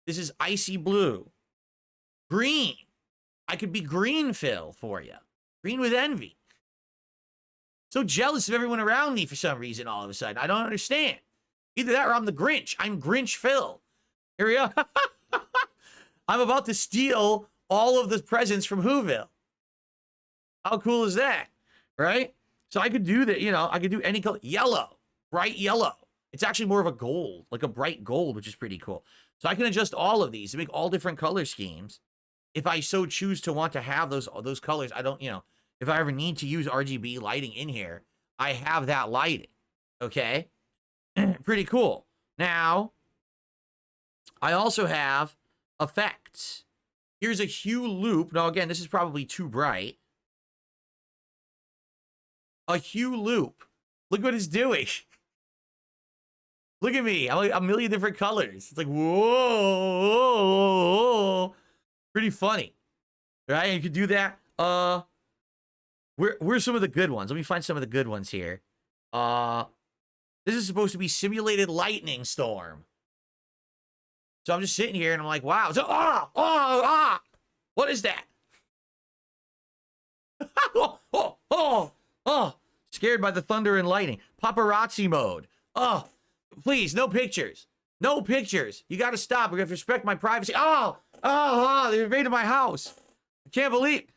A: This is icy blue. Green. I could be green Phil for you. Green with envy. So jealous of everyone around me for some reason all of a sudden. I don't understand. Either that or I'm the Grinch. I'm Grinch Phil. Here we go. I'm about to steal all of the presents from Whoville. How cool is that? Right? So I could do that, I could do any color. Yellow. Bright yellow. It's actually more of a gold, like a bright gold, which is pretty cool. So I can adjust all of these to make all different color schemes. If I so choose to want to have those colors, I don't, if I ever need to use RGB lighting in here, I have that lighting. Okay? Pretty cool. Now, I also have effects. Here's a hue loop. Now, again, this is probably too bright. A hue loop. Look what it's doing. Look at me. I'm like a million different colors. It's like, whoa. Pretty funny. Right? You could do that. Where's some of the good ones? Let me find some of the good ones here. This is supposed to be simulated lightning storm. So I'm just sitting here and I'm like, wow. So, what is that? Scared by the thunder and lightning. Paparazzi mode. Oh, please, no pictures. No pictures. You got to stop. We have to respect my privacy. They invaded my house. I can't believe.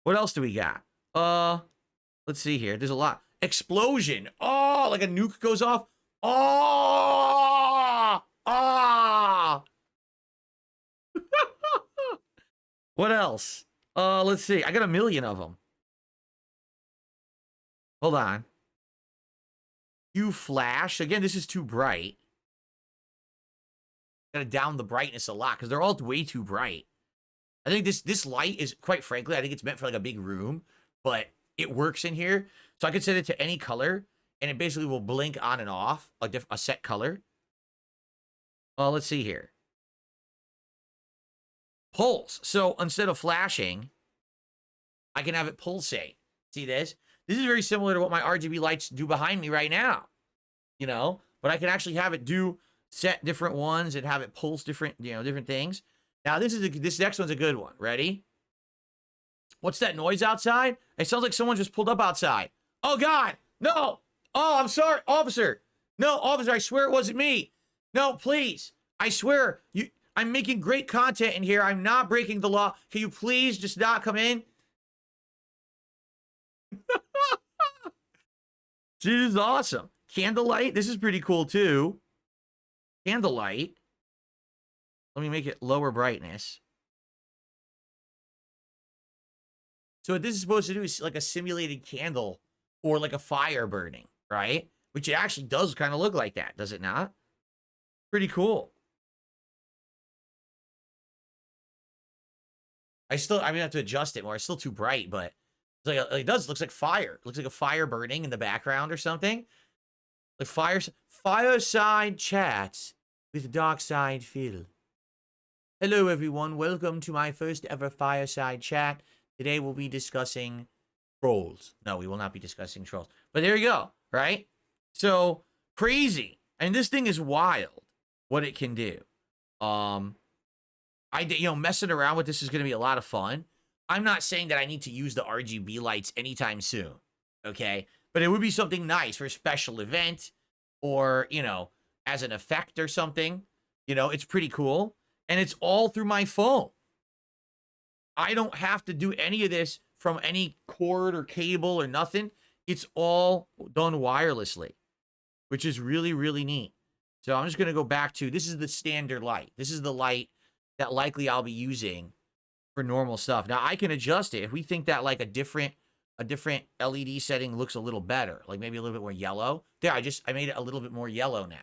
A: What else do we got? Let's see here. There's a lot. Explosion. Oh, like a nuke goes off. What else? Let's see. I got a million of them. Hold on. Hue flash. Again, this is too bright. Gotta down the brightness a lot because they're all way too bright. I think this light is, quite frankly, I think it's meant for like a big room, but it works in here. So I can set it to any color, and it basically will blink on and off a set color. Let's see here. Pulse. So instead of flashing, I can have it pulsate. See this? This is very similar to what my RGB lights do behind me right now. But I can actually have it set different ones and have it pulse different things. Now this next one's a good one. Ready? What's that noise outside? It sounds like someone just pulled up outside. Oh God, no. Oh, I'm sorry, officer. No, officer, I swear it wasn't me. No, please. I swear, I'm making great content in here. I'm not breaking the law. Can you please just not come in? This is awesome. Candlelight. This is pretty cool too. Candlelight. Let me make it lower brightness. So what this is supposed to do is like a simulated candle or like a fire burning, right? Which it actually does kind of look like that, does it not? Pretty cool. I'm gonna have to adjust it more. It's still too bright, but it's like it looks like fire. It looks like a fire burning in the background or something. Like fireside chats with Darkside Phil. Hello everyone, welcome to my first ever fireside chat. Today we'll be discussing trolls. No, we will not be discussing trolls. But there you go, right? So crazy. And this thing is wild what it can do. Messing around with this is going to be a lot of fun. I'm not saying that I need to use the RGB lights anytime soon, okay? But it would be something nice for a special event or, as an effect or something. You know, it's pretty cool. And it's all through my phone. I don't have to do any of this from any cord or cable or nothing. It's all done wirelessly, which is really, really neat. So I'm just going to go back to, this is the standard light. This is the light that likely I'll be using for normal stuff. Now I can adjust it. If we think that like a different LED setting looks a little better, like maybe a little bit more yellow. There, I made it a little bit more yellow now.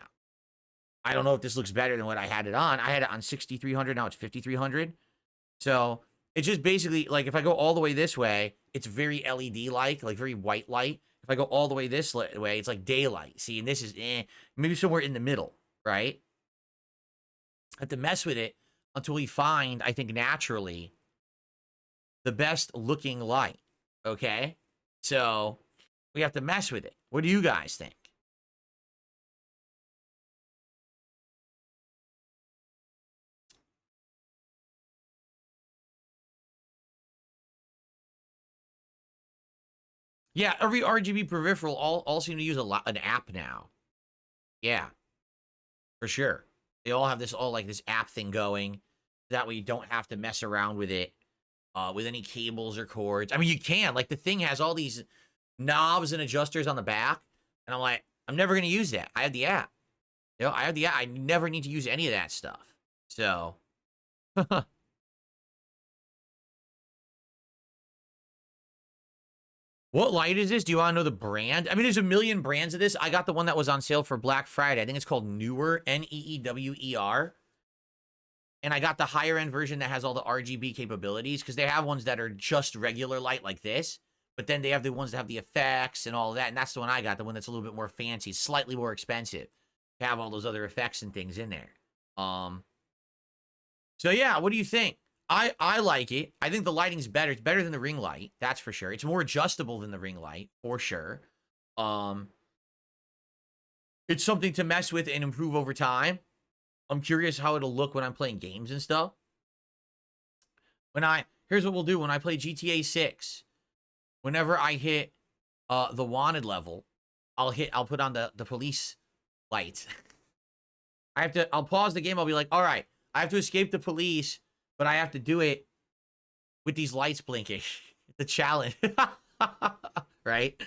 A: I don't know if this looks better than what I had it on. I had it on 6300, now it's 5300. So it's just basically like if I go all the way this way, it's very LED-like, like very white light. If I go all the way this way, it's like daylight. See, and this is maybe somewhere in the middle, right? I have to mess with it until we find, I think, naturally the best looking light. Okay? So we have to mess with it. What do you guys think? Yeah, every RGB peripheral all seem to use an app now. Yeah, for sure. They all have this this app thing going. That way you don't have to mess around with it with any cables or cords. I mean, you can. Like, the thing has all these knobs and adjusters on the back. And I'm like, I'm never going to use that. I have the app. You know, I have the app. I never need to use any of that stuff. So... What light is this? Do you want to know the brand? I mean, there's a million brands of this. I got the one that was on sale for Black Friday. I think it's called Neewer, Neewer. And I got the higher end version that has all the RGB capabilities, because they have ones that are just regular light like this. But then they have the ones that have the effects and all of that. And that's the one I got, the one that's a little bit more fancy, slightly more expensive to have all those other effects and things in there. So yeah, what do you think? I like it. I think the lighting's better. It's better than the ring light, that's for sure. It's more adjustable than the ring light, for sure. It's something to mess with and improve over time. I'm curious how it'll look when I'm playing games and stuff. Here's what we'll do when I play GTA 6. Whenever I hit the wanted level, I'll put on the police lights. I'll pause the game. I'll be like, all right, I have to escape the police, but I have to do it with these lights blinking. The challenge. Right?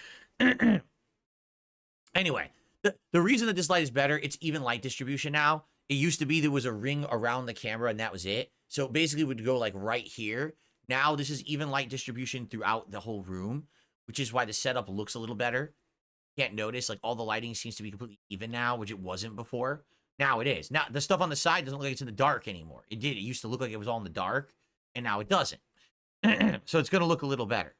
A: Anyway, the reason that this light is better, it's even light distribution now. It used to be there was a ring around the camera and that was it. So it basically would go like right here. Now this is even light distribution throughout the whole room, which is why the setup looks a little better. Can't notice, like, all the lighting seems to be completely even now, which it wasn't before. Now it is. Now, the stuff on the side doesn't look like it's in the dark anymore. It did. It used to look like it was all in the dark, and now it doesn't. So it's going to look a little better.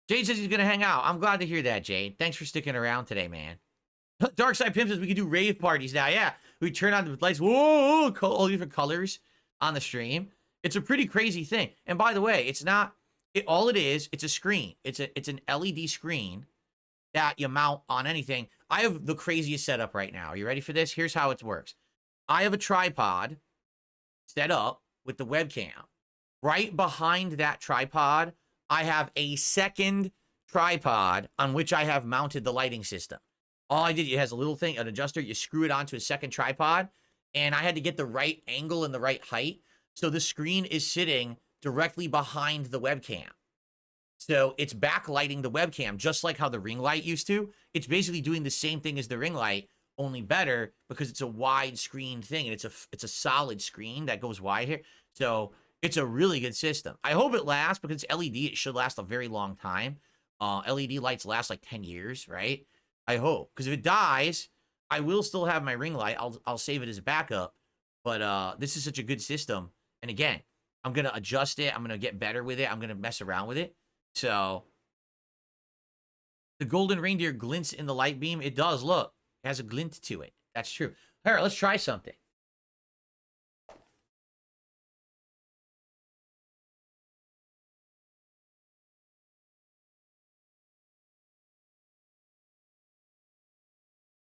A: Jade says he's going to hang out. I'm glad to hear that, Jade. Thanks for sticking around today, man. Dark Side Pimp says we can do rave parties now. Yeah, we turn on the lights. Whoa, all different colors on the stream. It's a pretty crazy thing. And by the way, it's not... all it is, it's a screen. It's an LED screen that you mount on anything. I have the craziest setup right now. Are you ready for this? Here's how it works. I have a tripod set up with the webcam. Right behind that tripod, I have a second tripod on which I have mounted the lighting system. All I did, it has a little thing, an adjuster. You screw it onto a second tripod, and I had to get the right angle and the right height. So the screen is sitting directly behind the webcam. So it's backlighting the webcam, just like how the ring light used to. It's basically doing the same thing as the ring light, only better, because it's a wide screen thing, and it's a solid screen that goes wide here. So it's a really good system. I hope it lasts, because it's LED. It should last a very long time. LED lights last like 10 years, right? I hope, because if it dies, I will still have my ring light. I'll save it as a backup. But this is such a good system. And again, I'm going to adjust it. I'm going to get better with it. I'm going to mess around with it. So, the golden reindeer glints in the light beam. It does, look. It has a glint to it. That's true. All right, let's try something.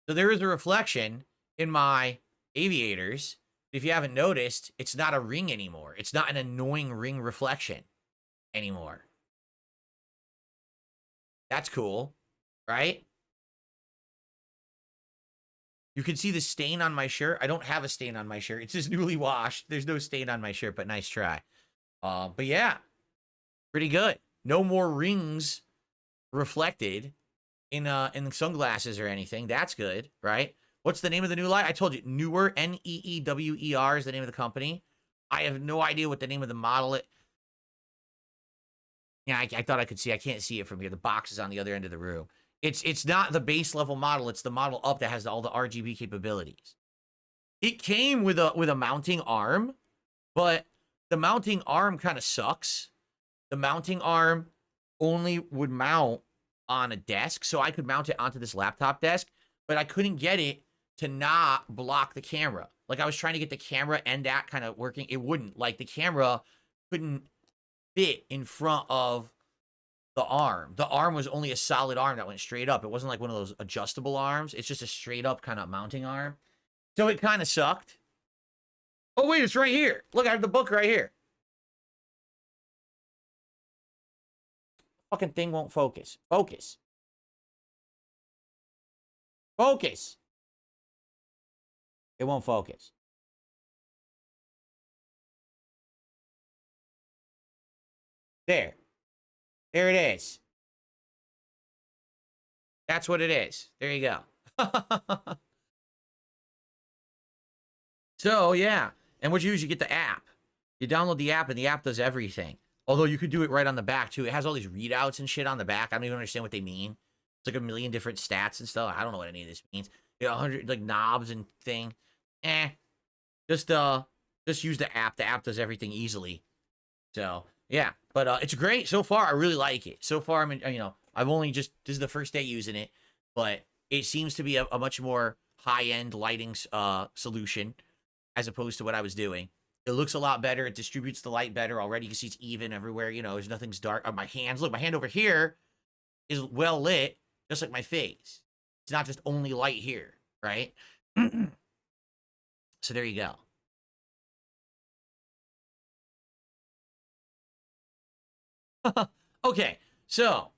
A: So there is a reflection in my aviators. If you haven't noticed, it's not a ring anymore. It's not an annoying ring reflection anymore. That's cool. right? You can see the stain on my shirt. I don't have a stain on my shirt. It's just newly washed. There's no stain on my shirt, but nice try. But yeah, pretty good. No more rings reflected in the sunglasses or anything. That's good, right? What's the name of the new light? I told you, Newer, Neewer is the name of the company. I have no idea what the name of the model is. Yeah, I thought I could see. I can't see it from here. The box is on the other end of the room. It's not the base level model. It's the model up that has all the RGB capabilities. It came with a mounting arm, but the mounting arm kind of sucks. The mounting arm only would mount on a desk, so I could mount it onto this laptop desk, but I couldn't get it to not block the camera. Like, I was trying to get the camera and that kind of working. It wouldn't. Like, the camera couldn't fit in front of the arm. The arm was only a solid arm that went straight up. It wasn't like one of those adjustable arms. It's just a straight up kind of mounting arm. So it kind of sucked. Oh, wait, it's right here. Look, I have the book right here. Fucking thing won't focus. Focus. Focus. It won't focus. There. There it is. That's what it is. There you go. So, yeah. And what you do is you get the app. You download the app, and the app does everything. Although you could do it right on the back, too. It has all these readouts and shit on the back. I don't even understand what they mean. It's like a million different stats and stuff. I don't know what any of this means. You know, 100, like, knobs and thing. Just use the app. The app does everything easily. So, yeah. But it's great so far. I really like it. So far, I've only this is the first day using it. But it seems to be a much more high-end lighting solution as opposed to what I was doing. It looks a lot better. It distributes the light better. Already you can see it's even everywhere. There's nothing's dark. My hands, look, my hand over here is well lit, just like my face. It's not just only light here, right? So there you go. Okay, so,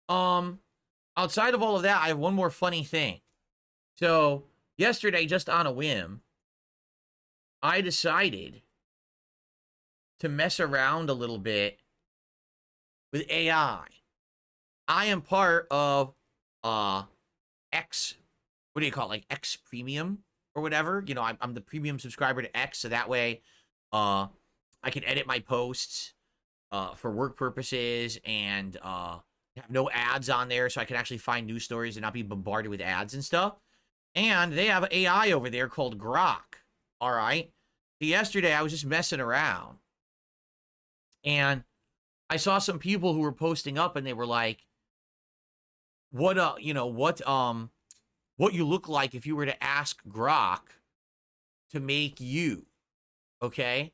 A: outside of all of that, I have one more funny thing. So, yesterday, just on a whim, I decided to mess around a little bit with AI. I am part of X, what do you call it, like X Premium or whatever. I'm the premium subscriber to X, so that way I can edit my posts for work purposes and have no ads on there, so I can actually find news stories and not be bombarded with ads and stuff. And they have AI over there called GROK. All right. So yesterday I was just messing around, and I saw some people who were posting up, and they were like, what you look like if you were to ask GROK to make you. Okay.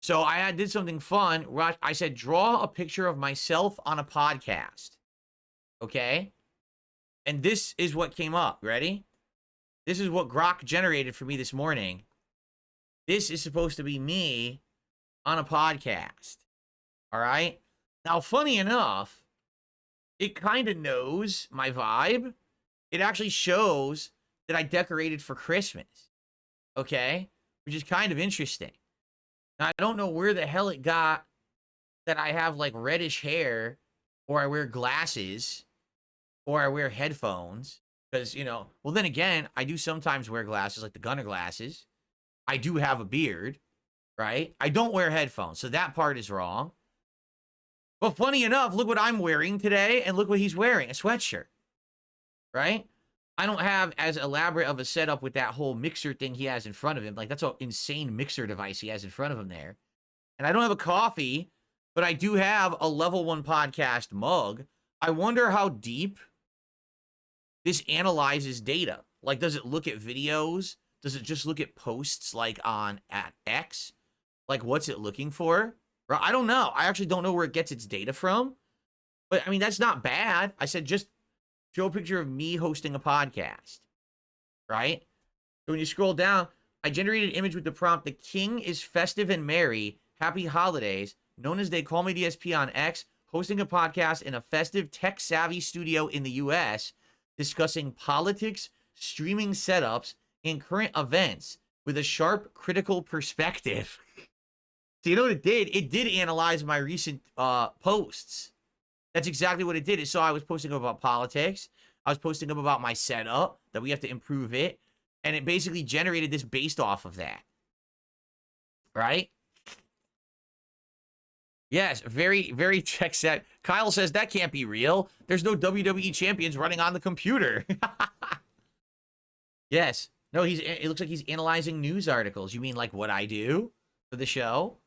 A: So I did something fun. I said, draw a picture of myself on a podcast. Okay. And this is what came up. Ready? This is what GROK generated for me this morning. This is supposed to be me on a podcast. All right. Now, funny enough, it kind of knows my vibe. It actually shows that I decorated for Christmas. Okay. Which is kind of interesting. Now, I don't know where the hell it got that I have like reddish hair, or I wear glasses, or I wear headphones. Because, well, then again, I do sometimes wear glasses, like the Gunner glasses. I do have a beard, right? I don't wear headphones, so that part is wrong. But funny enough, look what I'm wearing today, and look what he's wearing, a sweatshirt, right? I don't have as elaborate of a setup with that whole mixer thing he has in front of him. Like, that's an insane mixer device he has in front of him there. And I don't have a coffee, but I do have a Level 1 podcast mug. I wonder how deep this analyzes data. Like, does it look at videos? Does it just look at posts like at X? Like, what's it looking for? I don't know. I actually don't know where it gets its data from. But, I mean, that's not bad. I said just show a picture of me hosting a podcast, right? So when you scroll down, I generated an image with the prompt, "The king is festive and merry. Happy holidays. Known as They Call Me DSP on X. hosting a podcast in a festive tech-savvy studio in the U.S. discussing politics, streaming setups, and current events with a sharp, critical perspective. So you know what it did? It did analyze my recent posts. That's exactly what it did. It saw I was posting about politics. I was posting up about my setup, that we have to improve it. And it basically generated this based off of that. Right? Yes, very, very tech set. Kyle says that can't be real. There's no WWE champions running on the computer. Yes. No, it looks like he's analyzing news articles. You mean like what I do for the show?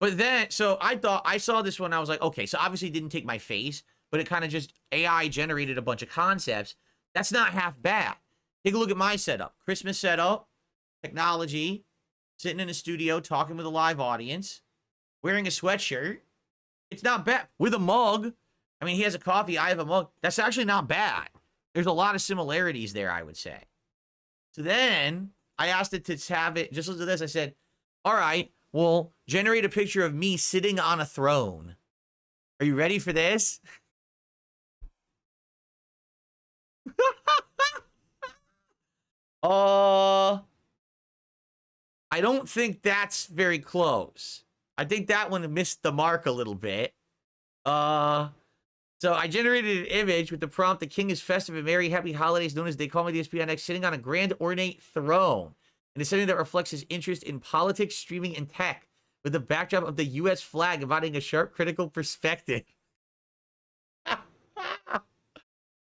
A: But then, so I saw this one. I was like, okay, so obviously it didn't take my face, but it kind of just AI generated a bunch of concepts. That's not half bad. Take a look at my setup. Christmas setup, technology, sitting in a studio, talking with a live audience, wearing a sweatshirt. It's not bad. With a mug. I mean, he has a coffee, I have a mug. That's actually not bad. There's a lot of similarities there, I would say. So then I asked it to have it, just listen to this. I said, all right, well, generate a picture of me sitting on a throne. Are you ready for this? I don't think that's very close. I think that one missed the mark a little bit. So I generated an image with the prompt, "The king is festive and merry, happy holidays," known as They Call Me DSP on X, sitting on a grand ornate throne in a setting that reflects his interest in politics, streaming, and tech, with the backdrop of the U.S. flag embodying a sharp, critical perspective. It's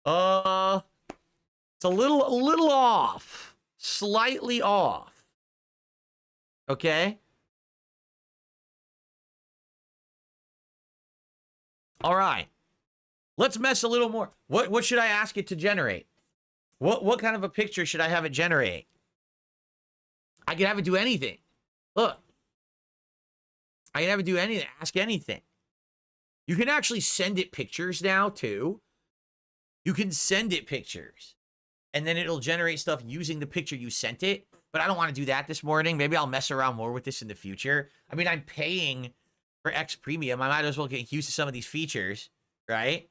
A: a little off. Slightly off. Okay? All right. Let's mess a little more. What should I ask it to generate? What kind of a picture should I have it generate? I can have it do anything. Look. I can have it do anything. Ask anything. You can actually send it pictures now, too. You can send it pictures. And then it'll generate stuff using the picture you sent it. But I don't want to do that this morning. Maybe I'll mess around more with this in the future. I mean, I'm paying for X Premium. I might as well get used to some of these features, right?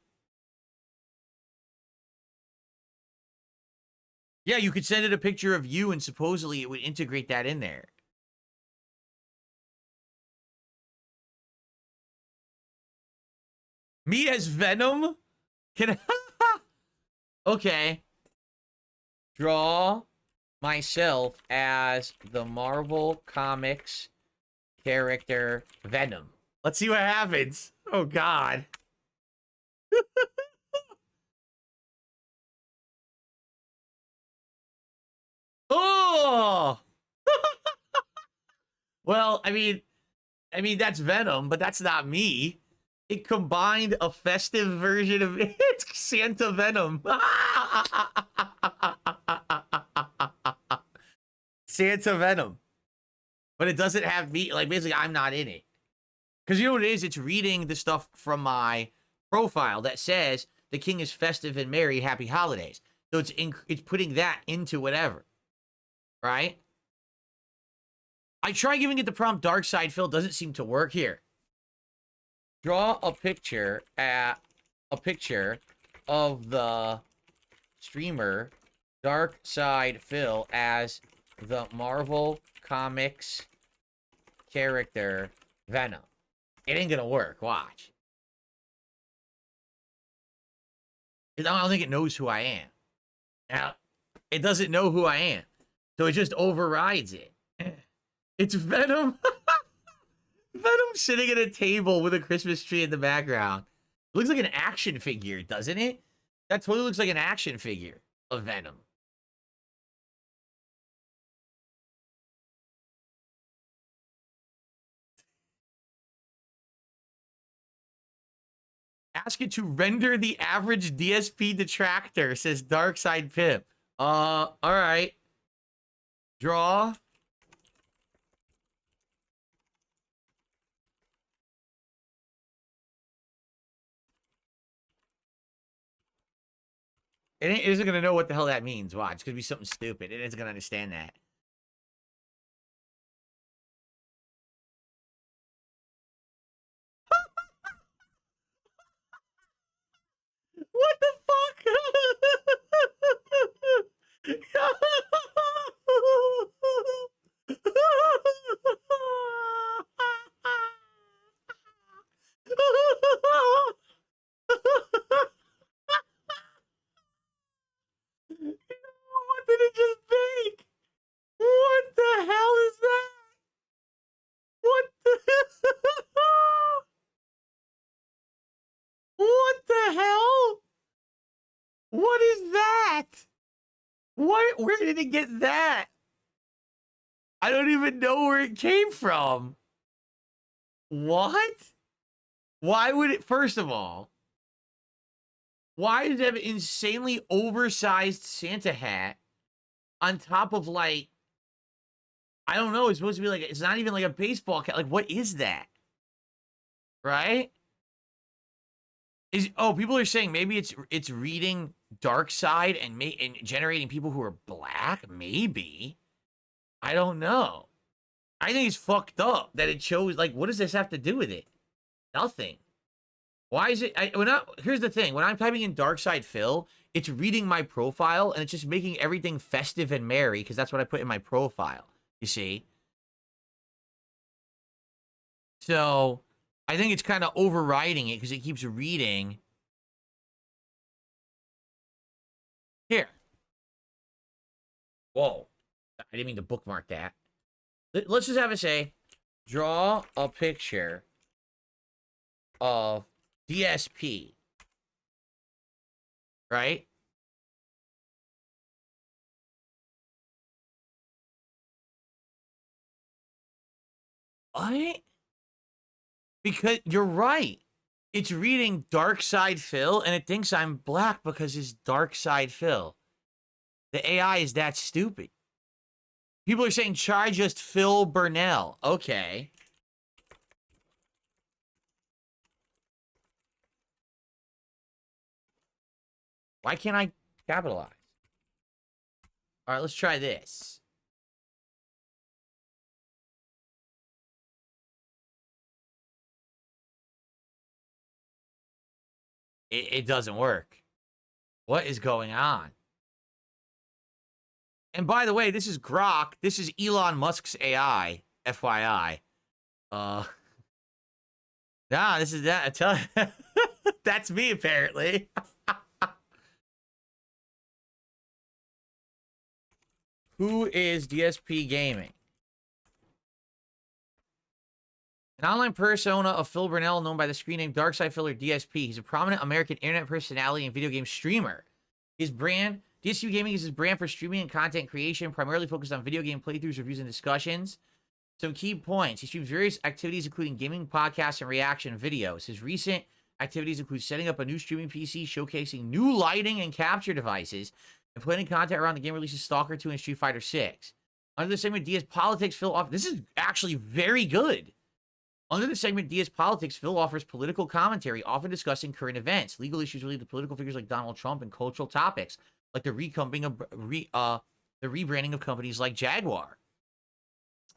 A: Yeah, you could send it a picture of you, and supposedly it would integrate that in there. Me as Venom? Can I? Okay. Draw myself as the Marvel Comics character Venom. Let's see what happens. Oh, God. Oh! Well, I mean, that's Venom, but that's not me. It combined a festive version of it. It's Santa Venom. Santa Venom. But it doesn't have me. Like, basically, I'm not in it. Because you know what it is? It's reading the stuff from my profile that says the king is festive and merry, happy holidays. So it's putting that into whatever. Right? I try giving it the prompt dark side fill. Doesn't seem to work here. Draw a picture of the streamer Dark Side Phil as the Marvel Comics character Venom. It ain't gonna work. Watch. I don't think it knows who I am. Now, it doesn't know who I am. So it just overrides it. It's Venom. Venom sitting at a table with a Christmas tree in the background. It looks like an action figure, doesn't it? That totally looks like an action figure of Venom. Ask it to render the average DSP detractor, says Darkside Pip. All right. Draw. It isn't going to know what the hell that means. Watch. It's going to be something stupid. It isn't going to understand that. What is that? What? Where did it get that? I don't even know where it came from. What? Why would it, first of all, why does it have an insanely oversized Santa hat on top of, like, I don't know, it's supposed to be like, it's not even like a baseball cap. Like, what is that? Right? People are saying maybe it's reading dark side and generating people who are black? Maybe. I don't know. I think it's fucked up that it chose, like, what does this have to do with it? Nothing. Why is it? Here's the thing. When I'm typing in Dark Side Phil, it's reading my profile and it's just making everything festive and merry because that's what I put in my profile. You see? So I think it's kind of overriding it because it keeps reading. Here. Whoa. I didn't mean to bookmark that. Let's just have it say, draw a picture of DSP. Right? What? Because you're right. It's reading Dark Side Phil, and it thinks I'm black because it's Dark Side Phil. The AI is that stupid. People are saying try just Phil Burnell. Okay. Why can't I capitalize? All right, let's try this. It doesn't work. What is going on? And by the way, this is GROK. This is Elon Musk's AI. FYI. Nah, this is that. That's me, apparently. Who is DSPGaming? An online persona of Phil Burnell, known by the screen name Darkside Phil or DSP. He's a prominent American internet personality and video game streamer. His brand, DSPGaming, is his brand for streaming and content creation, primarily focused on video game playthroughs, reviews, and discussions. Some key points. He streams various activities, including gaming, podcasts, and reaction videos. His recent activities include setting up a new streaming PC, showcasing new lighting and capture devices, and planning content around the game releases Stalker 2 and Street Fighter 6. Under the segment DS Politics, Phil offers... This is actually very good. Under the segment DS Politics, Phil offers political commentary, often discussing current events, legal issues related to political figures like Donald Trump, and cultural topics like the rebranding of companies like Jaguar.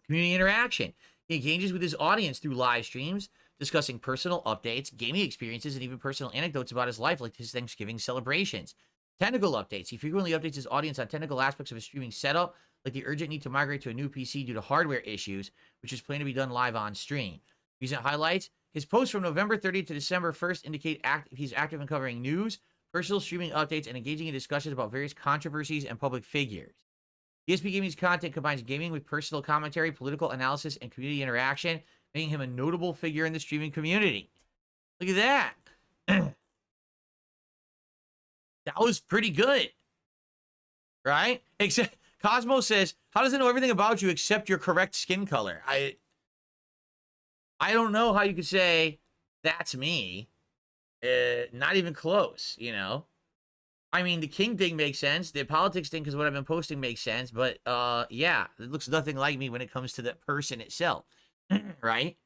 A: Community interaction. He engages with his audience through live streams, discussing personal updates, gaming experiences, and even personal anecdotes about his life, like his Thanksgiving celebrations. Technical updates. He frequently updates his audience on technical aspects of his streaming setup, like the urgent need to migrate to a new PC due to hardware issues, which is planned to be done live on stream. Recent highlights. His posts from November 30th to December 1st indicate he's active in covering news, personal streaming updates, and engaging in discussions about various controversies and public figures. DSPGaming's content combines gaming with personal commentary, political analysis, and community interaction, making him a notable figure in the streaming community. Look at that. That was pretty good. Right? Except Cosmo says, how does it know everything about you except your correct skin color? I don't know how you could say that's me. Not even close, you know? I mean, the King thing makes sense. The politics thing, because what I've been posting makes sense. But, yeah, it looks nothing like me when it comes to the person itself. Right?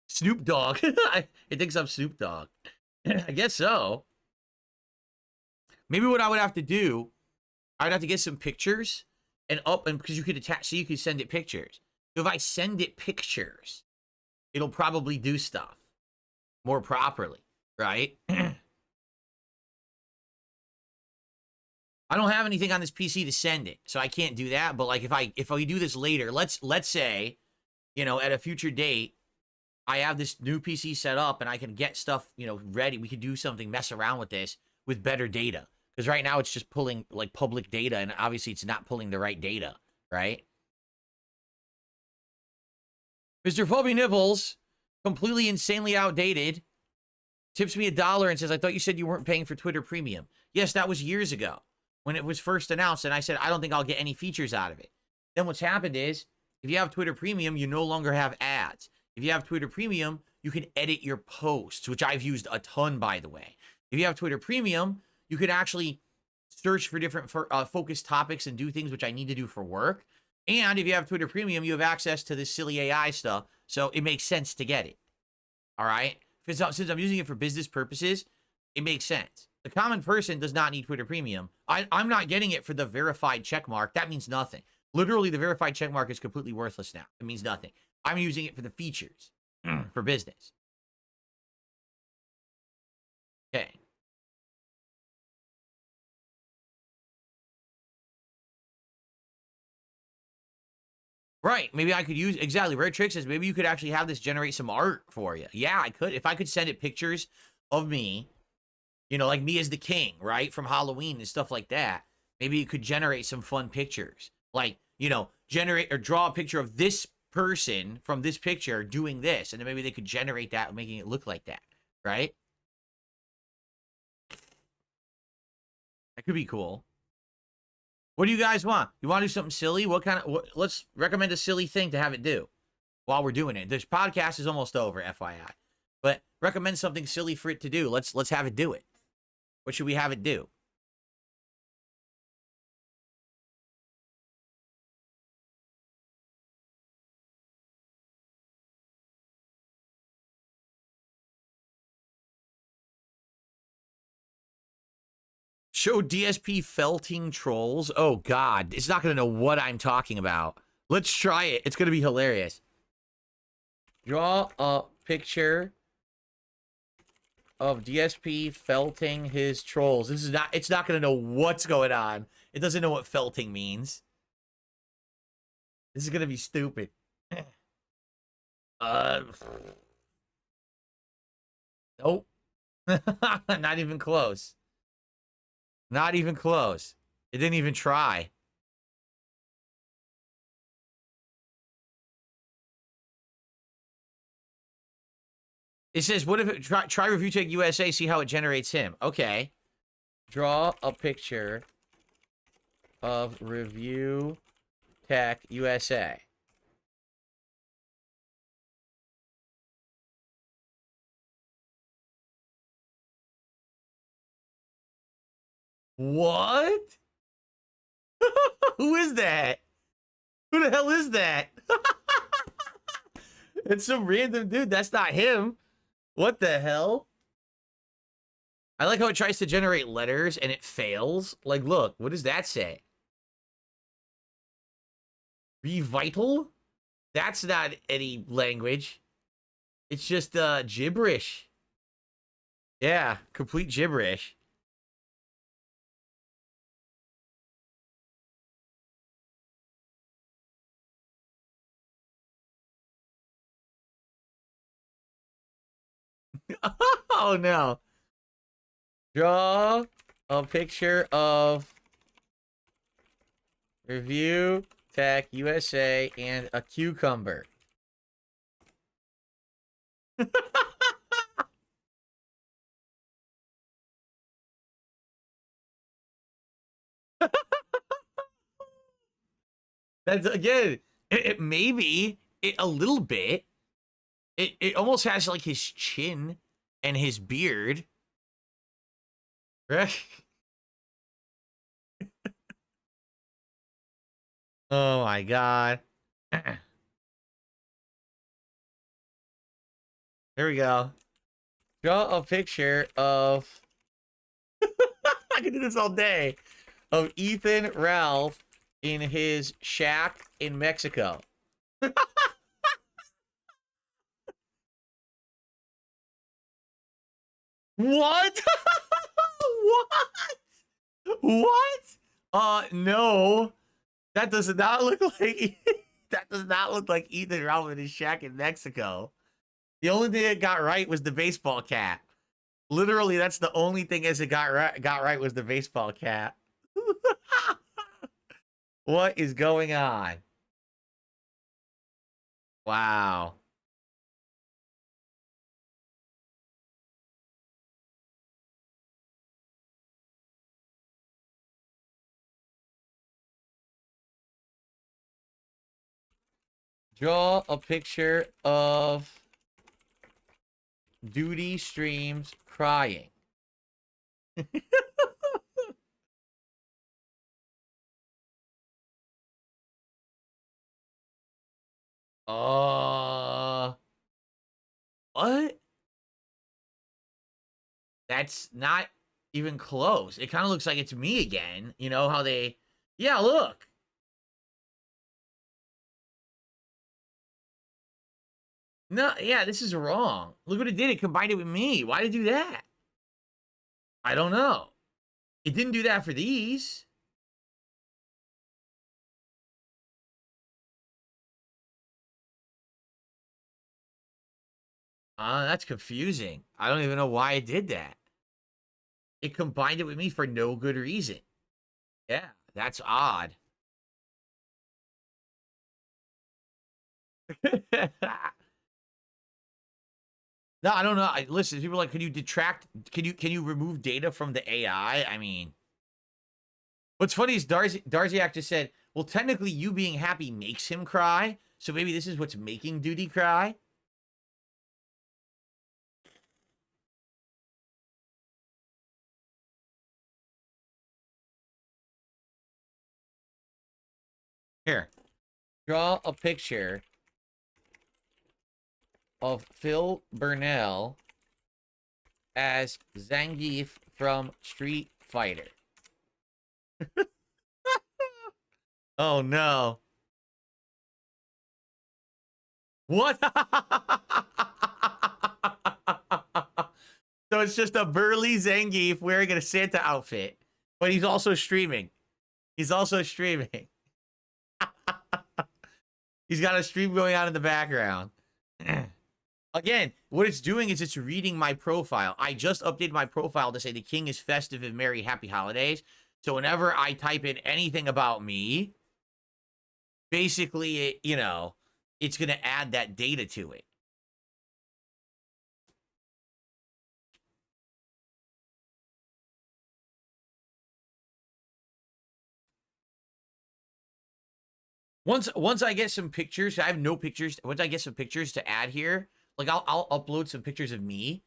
A: Snoop Dogg. It thinks I'm Snoop Dogg. I guess so. Maybe what I would have to do, I'd have to get some pictures and because you could attach, so you could send it pictures. So if I send it pictures, it'll probably do stuff more properly, right? I don't have anything on this PC to send it, so I can't do that. But like if I do this later, let's say, you know, at a future date, I have this new PC set up and I can get stuff, you know, ready. We could do something, mess around with this with better data. Because right now it's just pulling like public data, and obviously it's not pulling the right data, right? Mr. Phobie Nibbles completely insanely outdated, tips me $1 and says, I thought you said you weren't paying for Twitter Premium. Yes, that was years ago when it was first announced, and I said, I don't think I'll get any features out of it. Then what's happened is, if you have Twitter Premium, you no longer have ads. If you have Twitter Premium, you can edit your posts, which I've used a ton, by the way. If you have Twitter Premium, you could actually search for different focused topics and do things which I need to do for work. And if you have Twitter Premium, you have access to this silly AI stuff, so it makes sense to get it. All right? Since I'm using it for business purposes, it makes sense. The common person does not need Twitter Premium. I'm not getting it for the verified checkmark. That means nothing. Literally, the verified checkmark is completely worthless now. It means nothing. I'm using it for the features for business. Okay. Right. Maybe I could use, exactly. Rare Trick says maybe you could actually have this generate some art for you. Yeah, I could. If I could send it pictures of me, you know, like me as the king, right? From Halloween and stuff like that. Maybe you could generate some fun pictures. Like, you know, generate or draw a picture of this person from this picture doing this. And then maybe they could generate that, making it look like that, right? That could be cool. What do you guys want? You want to do something silly? Let's recommend a silly thing to have it do while we're doing it. This podcast is almost over, FYI. But recommend something silly for it to do. Let's have it do it. What should we have it do? Show DSP felting trolls. Oh, God. It's not going to know what I'm talking about. Let's try it. It's going to be hilarious. Draw a picture of DSP felting his trolls. It's not going to know what's going on. It doesn't know what felting means. This is going to be stupid. Nope. Not even close. Not even close. It didn't even try. It says, what if it try Review Tech USA, see how it generates him. Okay. Draw a picture of Review Tech USA. What? Who is that? Who the hell is that? It's some random dude. That's not him. What the hell? I like how it tries to generate letters and it fails. Like, look, what does that say? Revital? That's not any language. It's just gibberish. Yeah, complete gibberish. Oh no. Draw a picture of Review Tech USA and a cucumber. That's again, maybe a little bit. It almost has like his chin and his beard. Right? Oh my god. There we go. Draw a picture of I can do this all day. Of Ethan Ralph in his shack in Mexico. What? What? What? No. That does not look like that does not look like Ethan Ralph in his shack in Mexico. The only thing it got right was the baseball cap. Literally, that's the only thing as it got right was the baseball cap. What is going on? Wow. Draw a picture of Duty streams crying. What? That's not even close. It kind of looks like it's me again. You know how they... Yeah, look. No, yeah, this is wrong. Look what it did. It combined it with me. Why did it do that? I don't know. It didn't do that for these. That's confusing. I don't even know why it did that. It combined it with me for no good reason. Yeah, that's odd. No, I don't know. Listen, people are like, can you detract? Can you remove data from the AI? I mean, what's funny is Darziak just said, well, technically, you being happy makes him cry. So maybe this is what's making Duty cry. Here, draw a picture of Phil Burnell as Zangief from Street Fighter. Oh no. What? So it's just a burly Zangief wearing a Santa outfit, but he's also streaming. He's also streaming. He's got a stream going on in the background. Again, what it's doing is it's reading my profile. I just updated my profile to say the king is festive and merry happy holidays. So whenever I type in anything about me, basically, it, you know, it's going to add that data to it. Once I get some pictures, I have no pictures. Once I get some pictures to add here, like I'll upload some pictures of me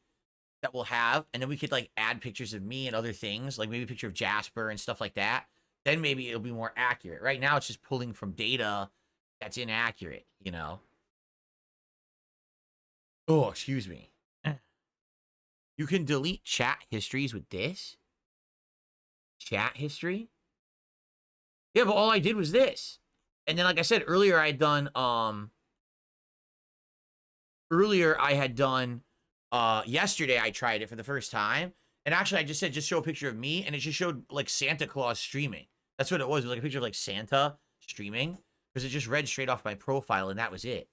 A: that we'll have, and then we could like add pictures of me and other things, like maybe a picture of Jasper and stuff like that. Then maybe it'll be more accurate. Right now, it's just pulling from data that's inaccurate, you know? Oh, excuse me. You can delete chat histories with this? Chat history? Yeah, but all I did was this. And then, like I said, earlier I had done, yesterday I tried it for the first time. And actually, I just said, just show a picture of me. And it just showed, like, Santa Claus streaming. That's what it was. It was like a picture of, like, Santa streaming. Because it just read straight off my profile, and that was it.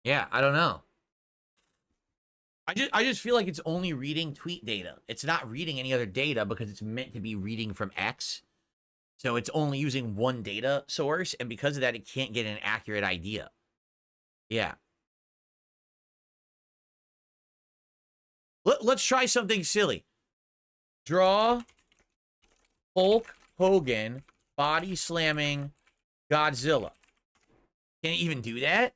A: Yeah, I don't know. I just feel like it's only reading tweet data. It's not reading any other data because it's meant to be reading from X. So it's only using one data source, and because of that, it can't get an accurate idea. Yeah. Let's try something silly. Draw Hulk Hogan body slamming Godzilla. Can it even do that?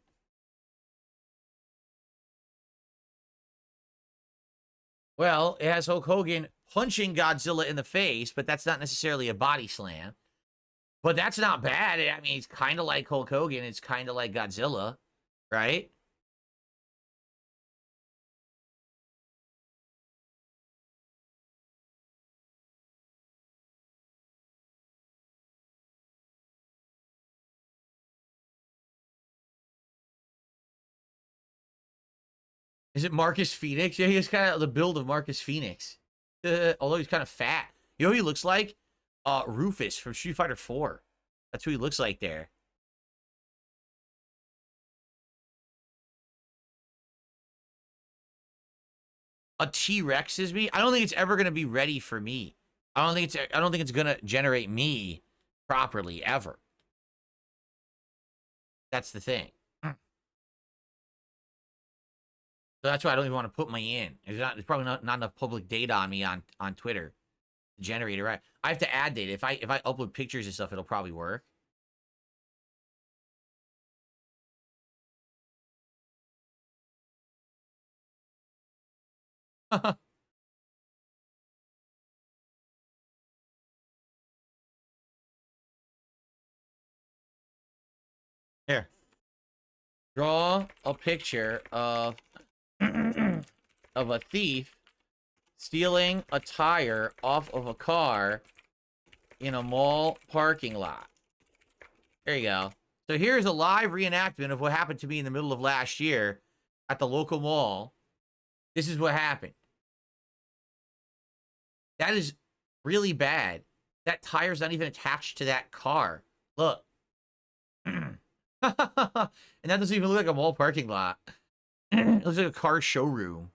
A: Well, it has Hulk Hogan punching Godzilla in the face, but that's not necessarily a body slam. But that's not bad. I mean, it's kind of like Hulk Hogan. It's kind of like Godzilla, right? Is it Marcus Phoenix? Yeah, he has kind of the build of Marcus Phoenix. Although he's kind of fat. You know who he looks like? Rufus from Street Fighter 4. That's who he looks like there. A T-Rex is me? I don't think it's ever going to be ready for me. I don't think it's going to generate me properly ever. That's the thing. So that's why I don't even want to put my in. There's probably not enough public data on me on Twitter to generate it, right? I have to add data. If I upload pictures and stuff, it'll probably work. Here. Draw a picture of of a thief stealing a tire off of a car in a mall parking lot. There you go. So here's a live reenactment of what happened to me in the middle of last year at the local mall. This is what happened. That is really bad. That tire's not even attached to that car. Look. And that doesn't even look like a mall parking lot. It looks like a car showroom.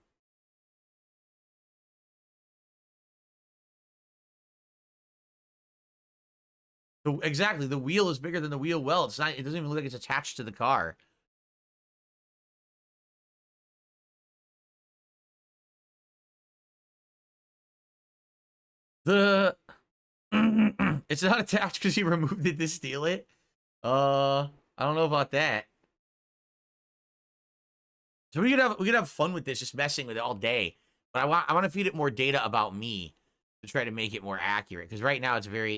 A: Exactly, the wheel is bigger than the wheel well. It's not. It doesn't even look like it's attached to the car. The it's not attached because he removed it to steal it. I don't know about that. So we could have fun with this, just messing with it all day. But I want to feed it more data about me to try to make it more accurate. Because right now it's very,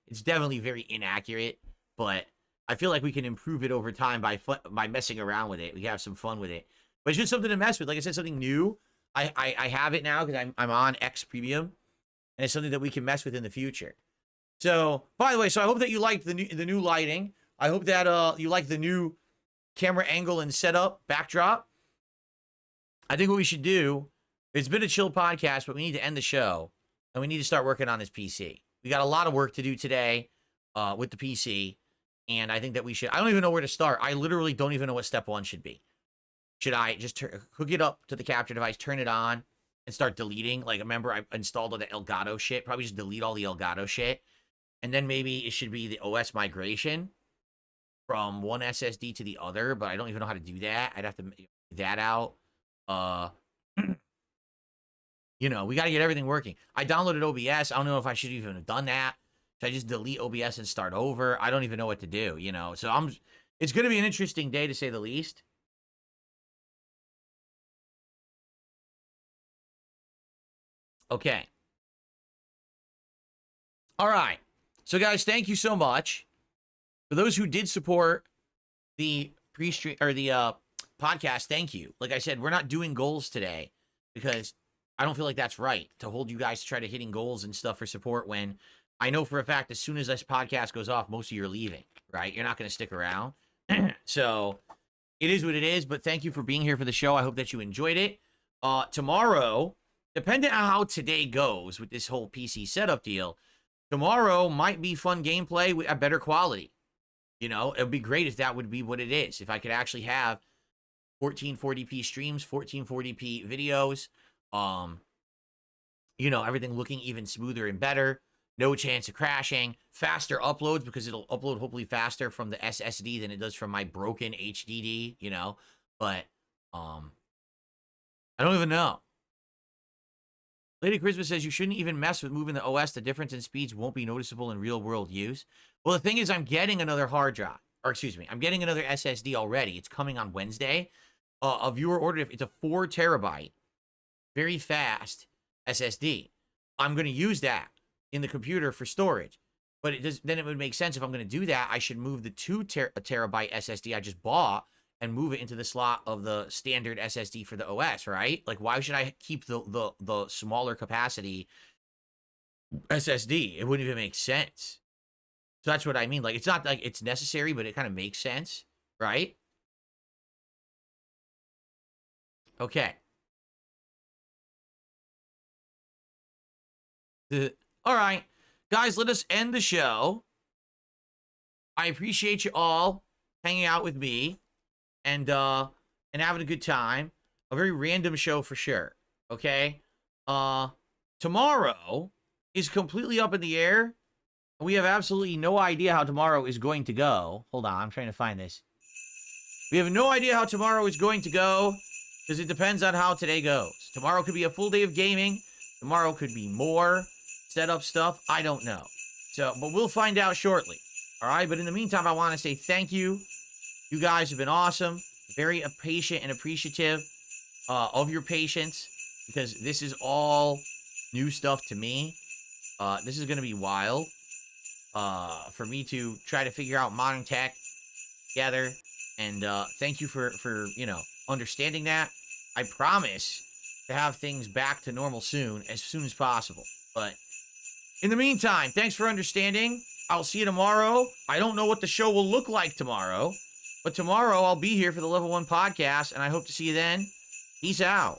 A: it's definitely very inaccurate. But I feel like we can improve it over time by messing around with it. We can have some fun with it. But it's just something to mess with. Like I said, something new. I have it now because I'm on X Premium, and it's something that we can mess with in the future. So, by the way, so I hope that you liked the new lighting. I hope that you like the new camera angle and setup backdrop. I think what we should do, it's been a chill podcast, but we need to end the show, and we need to start working on this PC. We got a lot of work to do today with the PC, and I think that we should, I don't even know where to start. I literally don't even know what step one should be. Should I just hook it up to the capture device, turn it on, and start deleting? Like, remember, I installed all the Elgato shit. Probably just delete all the Elgato shit. And then maybe it should be the OS migration from one SSD to the other, but I don't even know how to do that. I'd have to make that out. We got to get everything working. I downloaded OBS. I don't know if I should even have done that. Should I just delete OBS and start over? I don't even know what to do, So it's going to be an interesting day, to say the least. Okay. All right. So, guys, thank you so much. For those who did support the pre-stream or the podcast, thank you. Like I said, we're not doing goals today because I don't feel like that's right to hold you guys to try to hitting goals and stuff for support when I know for a fact as soon as this podcast goes off, most of you are leaving, right? You're not going to stick around. So it is what it is, but thank you for being here for the show. I hope that you enjoyed it. Tomorrow, depending on how today goes with this whole PC setup deal, tomorrow might be fun gameplay with a better quality. It would be great if that would be what it is. If I could actually have 1440p streams, 1440p videos, everything looking even smoother and better. No chance of crashing. Faster uploads because it'll upload hopefully faster from the SSD than it does from my broken HDD, But, I don't even know. Lady Christmas says you shouldn't even mess with moving the OS. The difference in speeds won't be noticeable in real-world use. Well, the thing is, I'm getting another hard drive. I'm getting another SSD already. It's coming on Wednesday. A viewer ordered it. It's a 4 terabyte, very fast SSD. I'm going to use that in the computer for storage. But then it would make sense if I'm going to do that, I should move the 2 terabyte SSD I just bought and move it into the slot of the standard SSD for the OS, right? Like, why should I keep the smaller capacity SSD? It wouldn't even make sense. So that's what I mean. Like, it's not like it's necessary, but it kind of makes sense, right? Okay. All right. Guys, let us end the show. I appreciate you all hanging out with me and having a good time. A very random show for sure. Okay? Tomorrow is completely up in the air. We have absolutely no idea how tomorrow is going to go. Hold on, I'm trying to find this. We have no idea how tomorrow is going to go. because it depends on how today goes. Tomorrow could be a full day of gaming. Tomorrow could be more setup stuff. I don't know. So, but we'll find out shortly. All right. But in the meantime, I want to say thank you. You guys have been awesome. Very patient and appreciative of your patience, because this is all new stuff to me. This is going to be wild for me to try to figure out modern tech together. And thank you for understanding that. I promise to have things back to normal soon as possible. But in the meantime, thanks for understanding. I'll see you tomorrow. I don't know what the show will look like tomorrow, but tomorrow I'll be here for the Level 1 podcast, and I hope to see you then. Peace out.